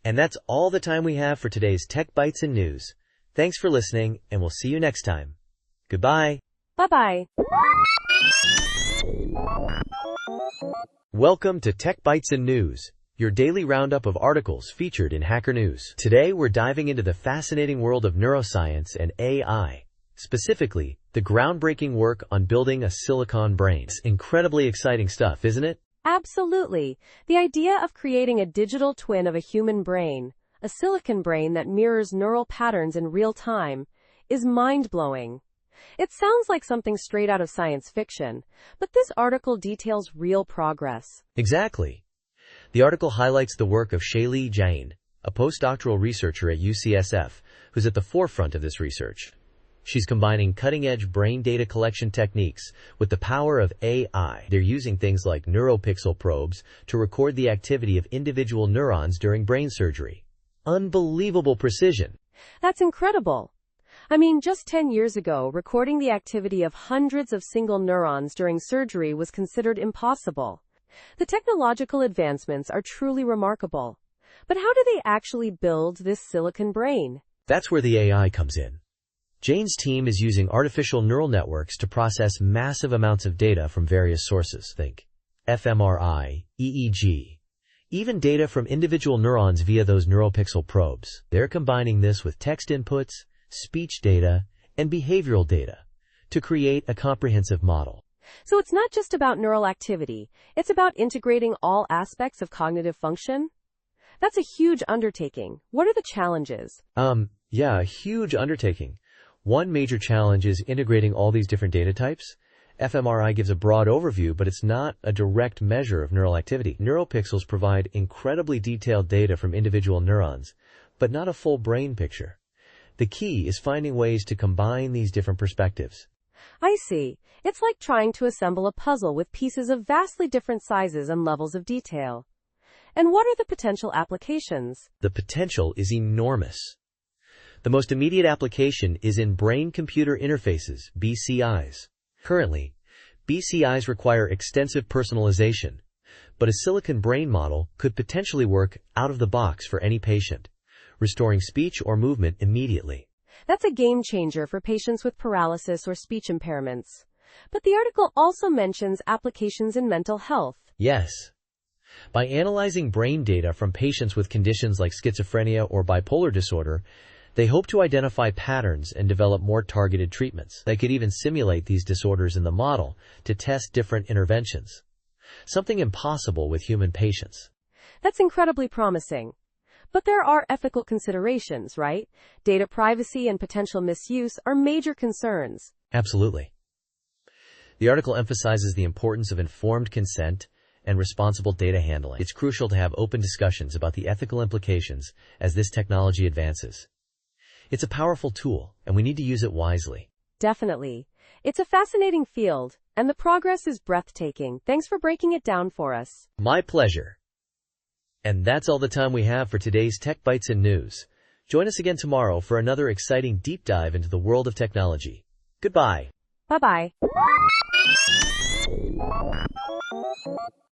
And that's all the time we have for today's Tech Bytes and News. Thanks for listening, and we'll see you next time. Goodbye. Bye-bye. Welcome to Tech Bytes and News, your daily roundup of articles featured in Hacker News. Today, we're diving into the fascinating world of neuroscience and AI, specifically the groundbreaking work on building a silicon brain. It's incredibly exciting stuff, isn't it? Absolutely. The idea of creating a digital twin of a human brain, a silicon brain that mirrors neural patterns in real time, is mind-blowing. It sounds like something straight out of science fiction, but this article details real progress. Exactly. The article highlights the work of Shaili Jain, a postdoctoral researcher at UCSF, who's at the forefront of this research. She's combining cutting-edge brain data collection techniques with the power of AI. They're using things like neuropixel probes to record the activity of individual neurons during brain surgery. Unbelievable precision. That's incredible. I mean, just 10 years ago, recording the activity of hundreds of single neurons during surgery was considered impossible. The technological advancements are truly remarkable. But how do they actually build this silicon brain? That's where the AI comes in. Jane's team is using artificial neural networks to process massive amounts of data from various sources. Think fMRI, EEG, even data from individual neurons via those neuropixel probes. They're combining this with text inputs, speech data, and behavioral data to create a comprehensive model. So it's not just about neural activity, it's about integrating all aspects of cognitive function? That's a huge undertaking. What are the challenges? Yeah, a huge undertaking. One major challenge is integrating all these different data types. fMRI gives a broad overview, but it's not a direct measure of neural activity. Neuropixels provide incredibly detailed data from individual neurons, but not a full brain picture. The key is finding ways to combine these different perspectives. I see. It's like trying to assemble a puzzle with pieces of vastly different sizes and levels of detail. And what are the potential applications? The potential is enormous. The most immediate application is in brain-computer interfaces, BCIs. Currently, BCIs require extensive personalization, but a silicon brain model could potentially work out of the box for any patient, restoring speech or movement immediately. That's a game changer for patients with paralysis or speech impairments. But the article also mentions applications in mental health. Yes. By analyzing brain data from patients with conditions like schizophrenia or bipolar disorder, they hope to identify patterns and develop more targeted treatments. They could even simulate these disorders in the model to test different interventions, something impossible with human patients. That's incredibly promising. But there are ethical considerations, right? Data privacy and potential misuse are major concerns. Absolutely. The article emphasizes the importance of informed consent and responsible data handling. It's crucial to have open discussions about the ethical implications as this technology advances. It's a powerful tool, and we need to use it wisely. Definitely. It's a fascinating field, and the progress is breathtaking. Thanks for breaking it down for us. My pleasure. And that's all the time we have for today's Tech Bytes and News. Join us again tomorrow for another exciting deep dive into the world of technology. Goodbye. Bye-bye.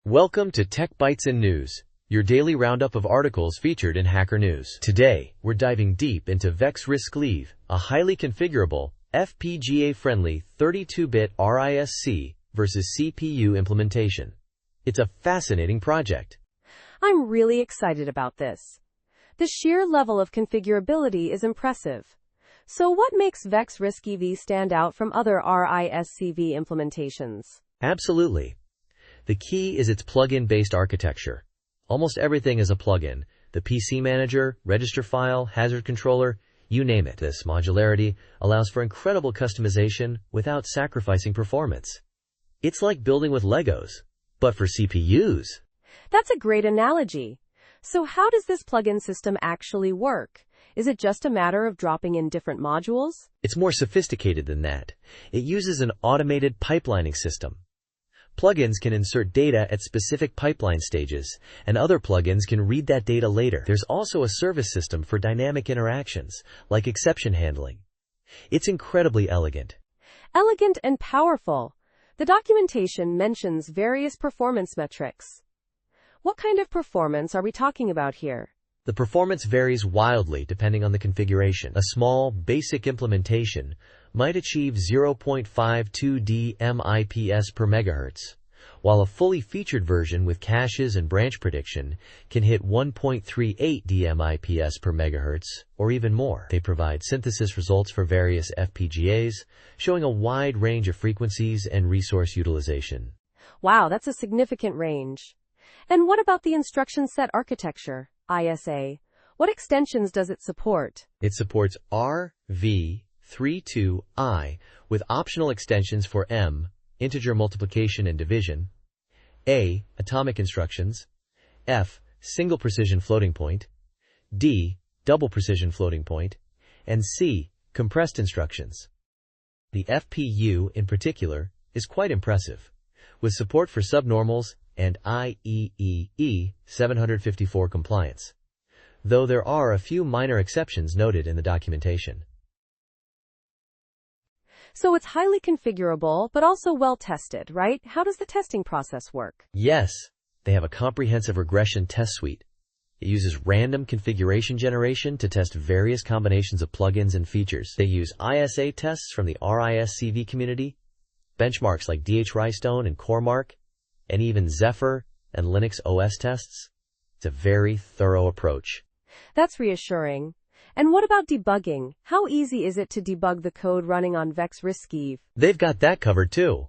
Welcome to Tech Bytes and News, your daily roundup of articles featured in Hacker News. Today, we're diving deep into Vex RISC-V, a highly configurable, FPGA-friendly 32-bit RISC versus CPU implementation. It's a fascinating project. I'm really excited about this. The sheer level of configurability is impressive. So what makes Vex RISC-V stand out from other RISC-V implementations? Absolutely. The key is its plugin-based architecture. Almost everything is a plugin. The PC manager, register file, hazard controller, you name it. This modularity allows for incredible customization without sacrificing performance. It's like building with Legos, but for CPUs. That's a great analogy. So how does this plugin system actually work? Is it just a matter of dropping in different modules? It's more sophisticated than that. It uses an automated pipelining system. Plugins can insert data at specific pipeline stages, and other plugins can read that data later. There's also a service system for dynamic interactions, like exception handling. It's incredibly elegant. Elegant and powerful. The documentation mentions various performance metrics. What kind of performance are we talking about here? The performance varies wildly depending on the configuration. A small, basic implementation might achieve 0.52 dMIPS per megahertz, while a fully featured version with caches and branch prediction can hit 1.38 dMIPS per megahertz, or even more. They provide synthesis results for various FPGAs, showing a wide range of frequencies and resource utilization. Wow, that's a significant range. And what about the instruction set architecture, ISA? What extensions does it support? It supports RV32I with optional extensions for M, integer multiplication and division, A, atomic instructions, F, single precision floating point, D, double precision floating point, and C, compressed instructions. The FPU, in particular, is quite impressive, with support for subnormals and IEEE 754 compliance, though there are a few minor exceptions noted in the documentation. So it's highly configurable, but also well-tested, right? How does the testing process work? Yes, they have a comprehensive regression test suite. It uses random configuration generation to test various combinations of plugins and features. They use ISA tests from the RISC-V community, benchmarks like DHRIStone and CoreMark, and even Zephyr and Linux OS tests. It's a very thorough approach. That's reassuring. And what about debugging? How easy is it to debug the code running on Vex Riskive? They've got that covered too.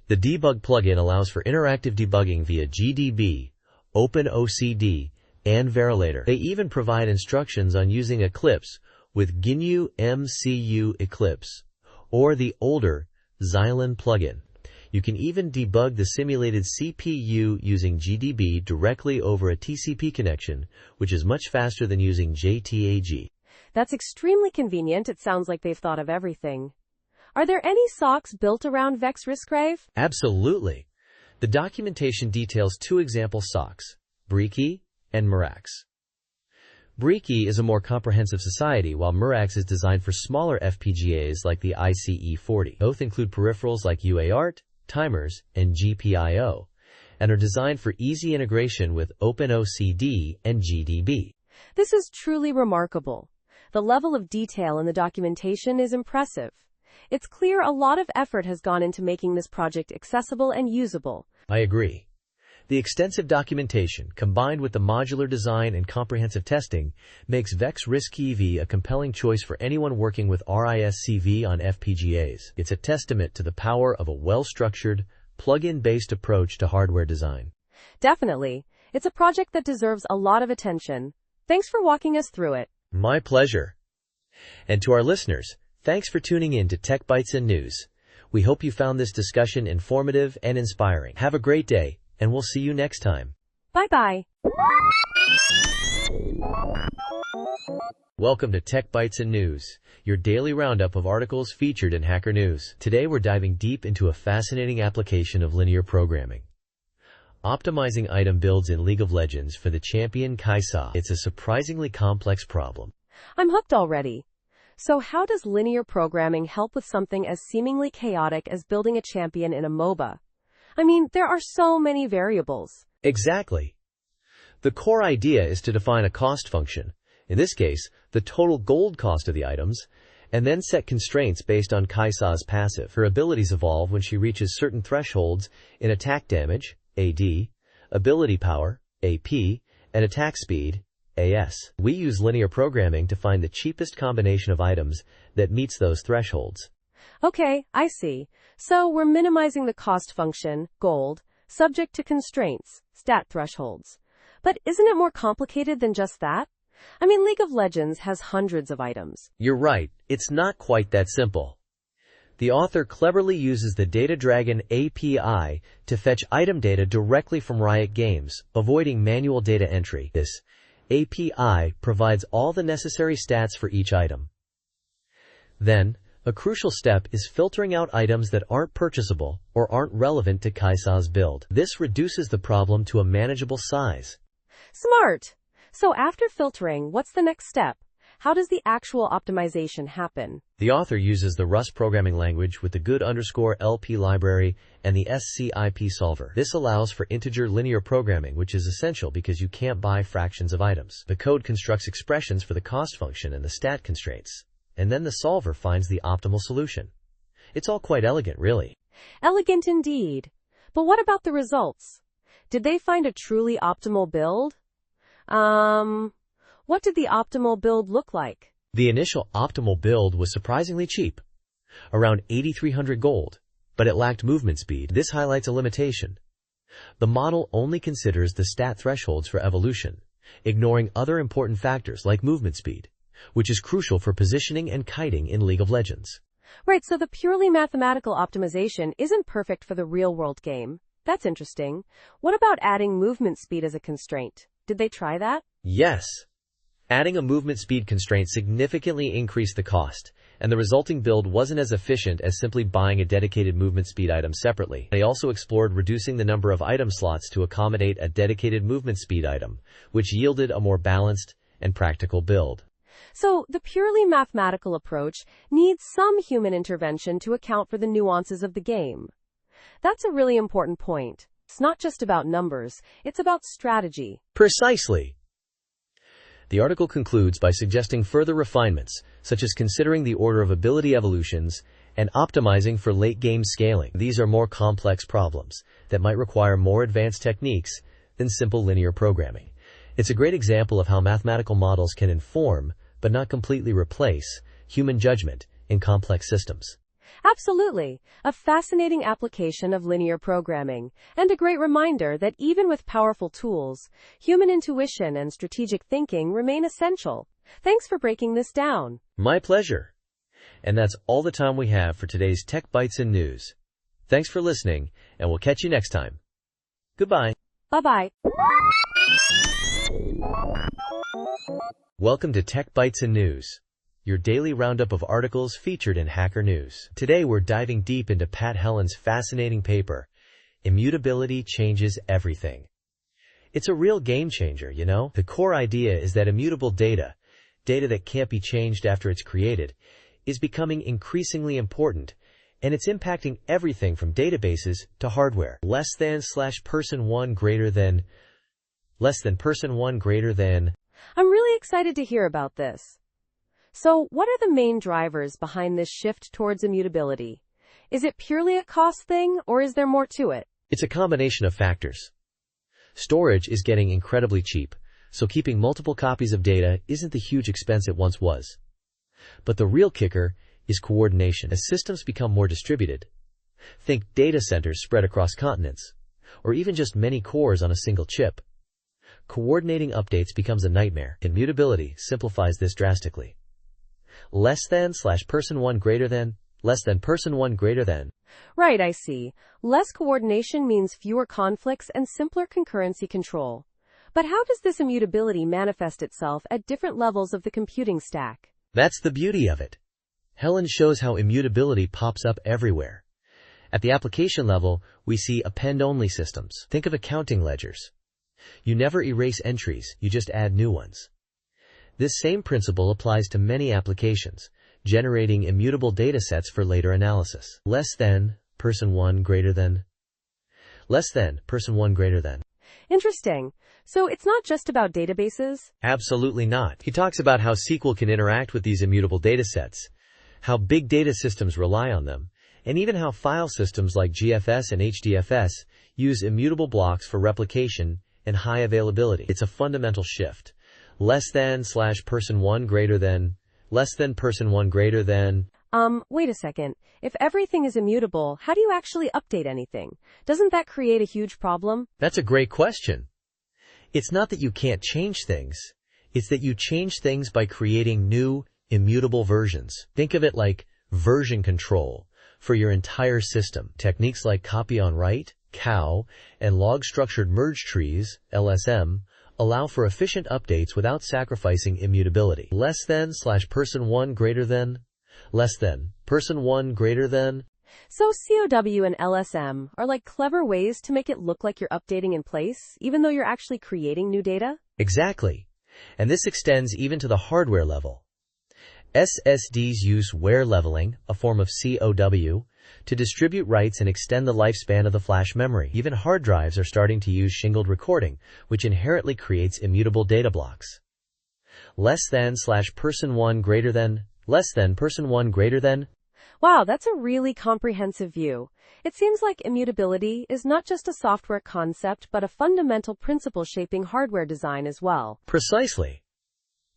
The debug plugin allows for interactive debugging via GDB, OpenOCD, and Verilator. They even provide instructions on using Eclipse with GNU MCU Eclipse, or the older Xylem plugin. You can even debug the simulated CPU using GDB directly over a TCP connection, which is much faster than using JTAG. That's extremely convenient. It sounds like they've thought of everything. Are there any socks built around Vex Riskive? Absolutely. The documentation details 2 example socks, Briki and Murax. Briki is a more comprehensive society, while Murax is designed for smaller FPGAs like the ICE40. Both include peripherals like UART, timers, and GPIO, and are designed for easy integration with OpenOCD and GDB. This is truly remarkable. The level of detail in the documentation is impressive. It's clear a lot of effort has gone into making this project accessible and usable. I agree. The extensive documentation, combined with the modular design and comprehensive testing, makes Vex Riskive a compelling choice for anyone working with RISC-V on FPGAs. It's a testament to the power of a well-structured, plug-in-based approach to hardware design. Definitely. It's a project that deserves a lot of attention. Thanks for walking us through it. My pleasure. And to our listeners, thanks for tuning in to Tech Bytes and News. We hope you found this discussion informative and inspiring. Have a great day, and we'll see you next time. Bye-bye. Welcome to Tech Bytes and News, your daily roundup of articles featured in Hacker News. Today we're diving deep into a fascinating application of linear programming. Optimizing item builds in League of Legends for the champion Kai'Sa. It's a surprisingly complex problem. I'm hooked already. So how does linear programming help with something as seemingly chaotic as building a champion in a MOBA? I mean, there are so many variables. Exactly. The core idea is to define a cost function, in this case, the total gold cost of the items, and then set constraints based on Kai'Sa's passive. Her abilities evolve when she reaches certain thresholds in attack damage, AD, ability power, AP, and attack speed, AS. We use linear programming to find the cheapest combination of items that meets those thresholds. Okay, I see. So we're minimizing the cost function, gold, subject to constraints, stat thresholds. But isn't it more complicated than just that? I mean, League of Legends has hundreds of items. You're right, it's not quite that simple. The author cleverly uses the Data Dragon API to fetch item data directly from Riot Games, avoiding manual data entry. This API provides all the necessary stats for each item. Then, a crucial step is filtering out items that aren't purchasable or aren't relevant to Kai'Sa's build. This reduces the problem to a manageable size. Smart! So after filtering, what's the next step? How does the actual optimization happen? The author uses the Rust programming language with the good_LP library and the SCIP solver. This allows for integer linear programming, which is essential because you can't buy fractions of items. The code constructs expressions for the cost function and the stat constraints, and then the solver finds the optimal solution. It's all quite elegant, really. Elegant indeed. But what about the results? Did they find a truly optimal build? What did the optimal build look like? The initial optimal build was surprisingly cheap, around 8,300 gold, but it lacked movement speed. This highlights a limitation. The model only considers the stat thresholds for evolution, ignoring other important factors like movement speed, which is crucial for positioning and kiting in League of Legends. Right, so the purely mathematical optimization isn't perfect for the real-world game. That's interesting. What about adding movement speed as a constraint? Did they try that? Yes. Adding a movement speed constraint significantly increased the cost, and the resulting build wasn't as efficient as simply buying a dedicated movement speed item separately. They also explored reducing the number of item slots to accommodate a dedicated movement speed item, which yielded a more balanced and practical build. So, the purely mathematical approach needs some human intervention to account for the nuances of the game. That's a really important point. It's not just about numbers, it's about strategy. Precisely. The article concludes by suggesting further refinements, such as considering the order of ability evolutions and optimizing for late-game scaling. These are more complex problems that might require more advanced techniques than simple linear programming. It's a great example of how mathematical models can inform, but not completely replace, human judgment in complex systems. Absolutely. A fascinating application of linear programming, and a great reminder that even with powerful tools, human intuition and strategic thinking remain essential. Thanks for breaking this down. My pleasure. And that's all the time we have for today's Tech Bytes and News. Thanks for listening, and we'll catch you next time. Goodbye. Bye-bye. Welcome to Tech Bytes and News, your daily roundup of articles featured in Hacker News. Today we're diving deep into Pat Helland's fascinating paper, Immutability Changes Everything. It's a real game changer, you know? The core idea is that immutable data that can't be changed after it's created, is becoming increasingly important, and it's impacting everything from databases to hardware. Less than / person 1 greater than, less than person 1 greater than. I'm really excited to hear about this. So, what are the main drivers behind this shift towards immutability? Is it purely a cost thing, or is there more to it? It's a combination of factors. Storage is getting incredibly cheap, so keeping multiple copies of data isn't the huge expense it once was. But the real kicker is coordination. As systems become more distributed, think data centers spread across continents, or even just many cores on a single chip, coordinating updates becomes a nightmare. Immutability simplifies this drastically. Less than / person 1 greater than, less than person 1 greater than. Right, I see. Less coordination means fewer conflicts and simpler concurrency control. But how does this immutability manifest itself at different levels of the computing stack? That's the beauty of it. Helland shows how immutability pops up everywhere. At the application level, we see append-only systems. Think of accounting ledgers. You never erase entries, you just add new ones. This same principle applies to many applications, generating immutable datasets for later analysis. Less than, person 1 greater than. Less than, person 1 greater than. Interesting. So it's not just about databases? Absolutely not. He talks about how SQL can interact with these immutable datasets, how big data systems rely on them, and even how file systems like GFS and HDFS use immutable blocks for replication and high availability. It's a fundamental shift. Less than / person 1 greater than, less than person 1 greater than. Wait a second. If everything is immutable, how do you actually update anything? Doesn't that create a huge problem? That's a great question. It's not that you can't change things. It's that you change things by creating new, immutable versions. Think of it like version control for your entire system. Techniques like copy on write, COW, and log-structured merge trees, LSM, allow for efficient updates without sacrificing immutability. Less than / person 1 greater than, less than, person 1 greater than. So COW and LSM are like clever ways to make it look like you're updating in place, even though you're actually creating new data? Exactly. And this extends even to the hardware level. SSDs use wear leveling, a form of COW, to distribute writes and extend the lifespan of the flash memory. Even hard drives are starting to use shingled recording, which inherently creates immutable data blocks. Less than / person 1 greater than, less than person 1 greater than. Wow, that's a really comprehensive view. It seems like immutability is not just a software concept, but a fundamental principle shaping hardware design as well. Precisely.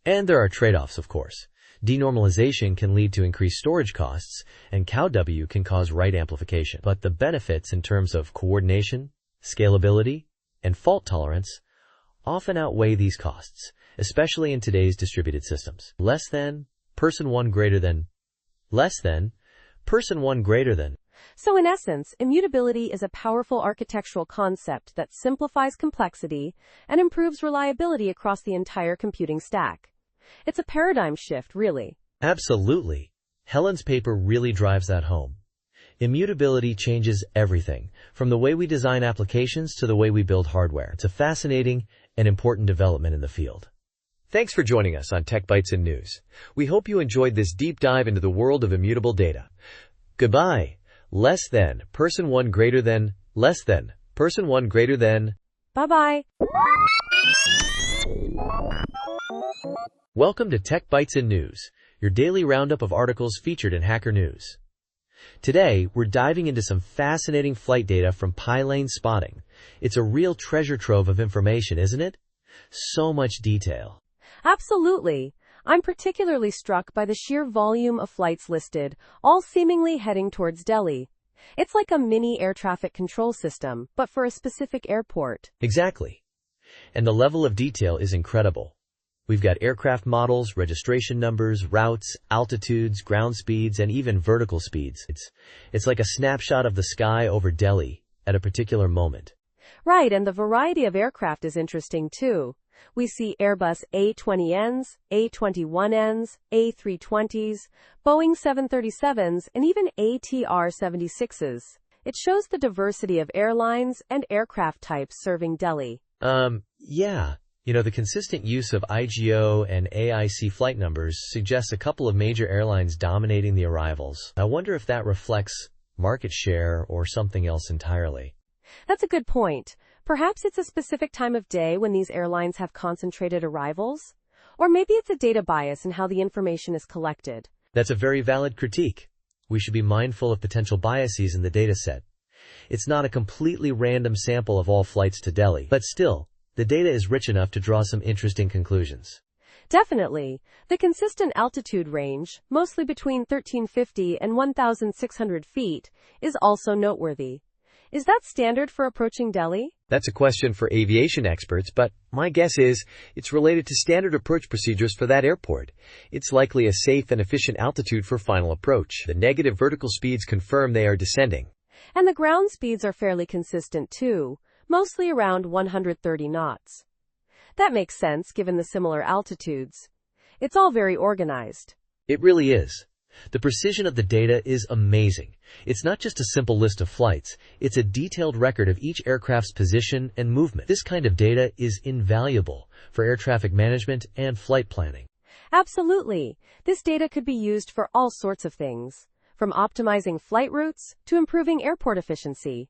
And there are trade-offs, of course. Denormalization can lead to increased storage costs, and COW can cause write amplification. But the benefits in terms of coordination, scalability, and fault tolerance often outweigh these costs, especially in today's distributed systems. Less than, person 1 greater than, less than, person 1 greater than. So in essence, immutability is a powerful architectural concept that simplifies complexity and improves reliability across the entire computing stack. It's a paradigm shift, really. Absolutely. Helland's paper really drives that home. Immutability changes everything, from the way we design applications to the way we build hardware. It's a fascinating and important development in the field. Thanks for joining us on Tech Bytes and News. We hope you enjoyed this deep dive into the world of immutable data. Goodbye. Less than, person 1 greater than, less than, person 1 greater than. Bye-bye. Welcome to Tech Bytes and News, your daily roundup of articles featured in Hacker News. Today, we're diving into some fascinating flight data from Pylane spotting. It's a real treasure trove of information, isn't it? So much detail. Absolutely. I'm particularly struck by the sheer volume of flights listed, all seemingly heading towards Delhi. It's like a mini air traffic control system, but for a specific airport. Exactly. And the level of detail is incredible. We've got aircraft models, registration numbers, routes, altitudes, ground speeds, and even vertical speeds. It's like a snapshot of the sky over Delhi at a particular moment. Right, and the variety of aircraft is interesting too. We see Airbus A20Ns, A21Ns, A320s, Boeing 737s, and even ATR 76s. It shows the diversity of airlines and aircraft types serving Delhi. Yeah. The consistent use of IGO and AIC flight numbers suggests a couple of major airlines dominating the arrivals. I wonder if that reflects market share or something else entirely. That's a good point. Perhaps it's a specific time of day when these airlines have concentrated arrivals? Or maybe it's a data bias in how the information is collected. That's a very valid critique. We should be mindful of potential biases in the data set. It's not a completely random sample of all flights to Delhi, but still, the data is rich enough to draw some interesting conclusions. Definitely. The consistent altitude range, mostly between 1350 and 1,600 feet, is also noteworthy. Is that standard for approaching Delhi? That's a question for aviation experts, but my guess is it's related to standard approach procedures for that airport. It's likely a safe and efficient altitude for final approach. The negative vertical speeds confirm they are descending. And the ground speeds are fairly consistent too, mostly around 130 knots. That makes sense given the similar altitudes. It's all very organized. It really is. The precision of the data is amazing. It's not just a simple list of flights, it's a detailed record of each aircraft's position and movement. This kind of data is invaluable for air traffic management and flight planning. Absolutely. This data could be used for all sorts of things, from optimizing flight routes to improving airport efficiency.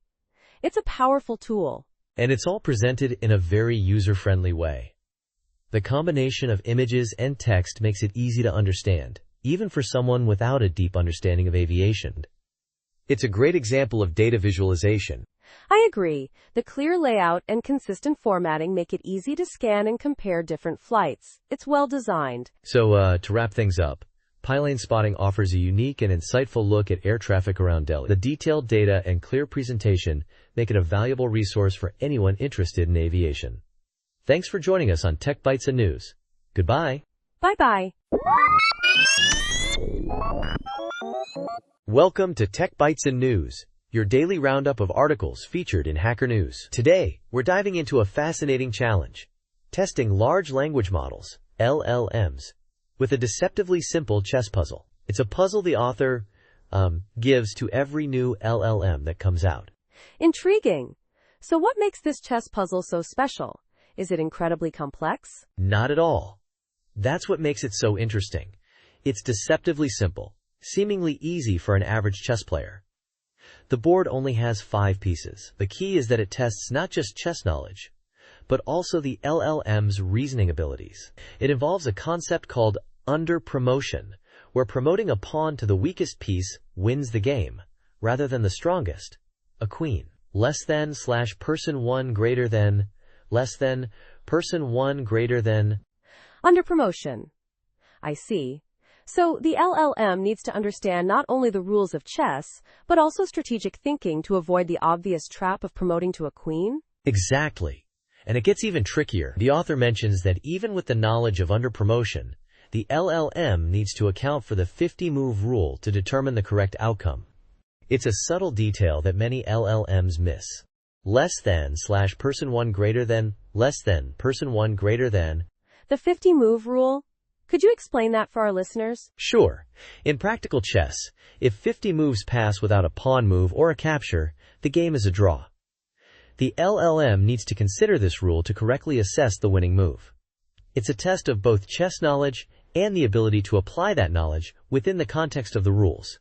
It's a powerful tool. And it's all presented in a very user-friendly way. The combination of images and text makes it easy to understand, even for someone without a deep understanding of aviation. It's a great example of data visualization. I agree. The clear layout and consistent formatting make it easy to scan and compare different flights. It's well designed. So, to wrap things up, Pylane Spotting offers a unique and insightful look at air traffic around Delhi. The detailed data and clear presentation make it a valuable resource for anyone interested in aviation. Thanks for joining us on Tech Bytes and News. Goodbye. Bye-bye. Welcome to Tech Bytes and News, your daily roundup of articles featured in Hacker News. Today, we're diving into a fascinating challenge, testing large language models, LLMs, with a deceptively simple chess puzzle. It's a puzzle the author gives to every new LLM that comes out. Intriguing. So what makes this chess puzzle so special? Is it incredibly complex? Not at all. That's what makes it so interesting. It's deceptively simple, seemingly easy for an average chess player. The board only has 5 pieces. The key is that it tests not just chess knowledge, but also the LLM's reasoning abilities. It involves a concept called under promotion, where promoting a pawn to the weakest piece wins the game, rather than the strongest, a queen. Less than / person 1 greater than, less than, person 1 greater than. Under promotion. I see. So the LLM needs to understand not only the rules of chess, but also strategic thinking to avoid the obvious trap of promoting to a queen? Exactly. And it gets even trickier. The author mentions that even with the knowledge of under promotion, the LLM needs to account for the 50-move rule to determine the correct outcome. It's a subtle detail that many LLMs miss. Less than / person 1 greater than, less than, person 1 greater than. The 50-move rule? Could you explain that for our listeners? Sure. In practical chess, if 50 moves pass without a pawn move or a capture, the game is a draw. The LLM needs to consider this rule to correctly assess the winning move. It's a test of both chess knowledge and the ability to apply that knowledge within the context of the rules.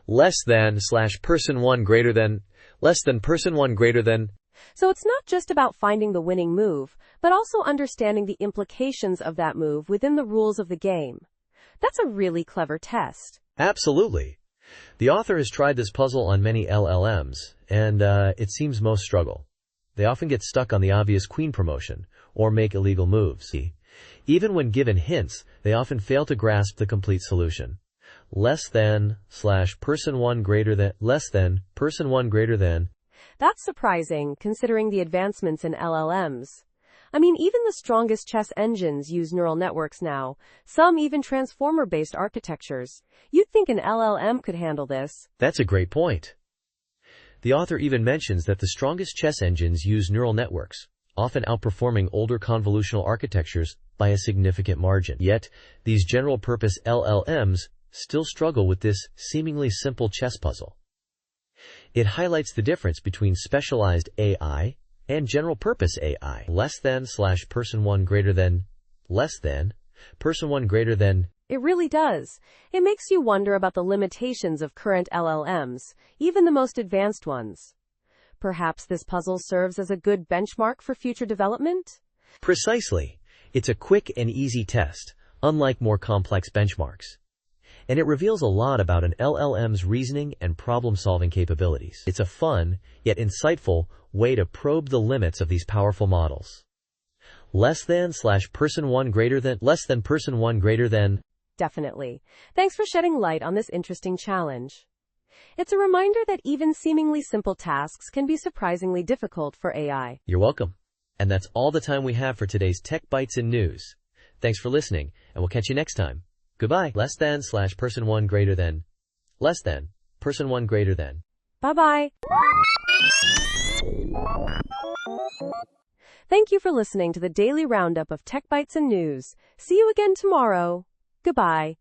Less than / person 1 greater than, less than, person 1 greater than. So it's not just about finding the winning move, but also understanding the implications of that move within the rules of the game. That's a really clever test. Absolutely. The author has tried this puzzle on many LLMs, and it seems most struggle. They often get stuck on the obvious queen promotion, or make illegal moves. Even when given hints, they often fail to grasp the complete solution. Less than, / person 1 greater than, less than, person 1 greater than. That's surprising, considering the advancements in LLMs. I mean, even the strongest chess engines use neural networks now, some even transformer-based architectures. You'd think an LLM could handle this. That's a great point. The author even mentions that the strongest chess engines use neural networks, often outperforming older convolutional architectures by a significant margin. Yet, these general-purpose LLMs still struggle with this seemingly simple chess puzzle. It highlights the difference between specialized AI and general-purpose AI. Less than / person 1 greater than, less than, person 1 greater than. It really does. It makes you wonder about the limitations of current LLMs, even the most advanced ones. Perhaps this puzzle serves as a good benchmark for future development? Precisely. It's a quick and easy test, unlike more complex benchmarks. And it reveals a lot about an LLM's reasoning and problem-solving capabilities. It's a fun, yet insightful, way to probe the limits of these powerful models. Less than / person 1 greater than, less than person 1 greater than. Definitely. Thanks for shedding light on this interesting challenge. It's a reminder that even seemingly simple tasks can be surprisingly difficult for AI. You're welcome. And that's all the time we have for today's Tech Bytes and News. Thanks for listening, and we'll catch you next time. Goodbye. Less than / person 1 greater than, less than, person 1 greater than. Bye-bye. Thank you for listening to the daily roundup of Tech Bytes and News. See you again tomorrow. Goodbye.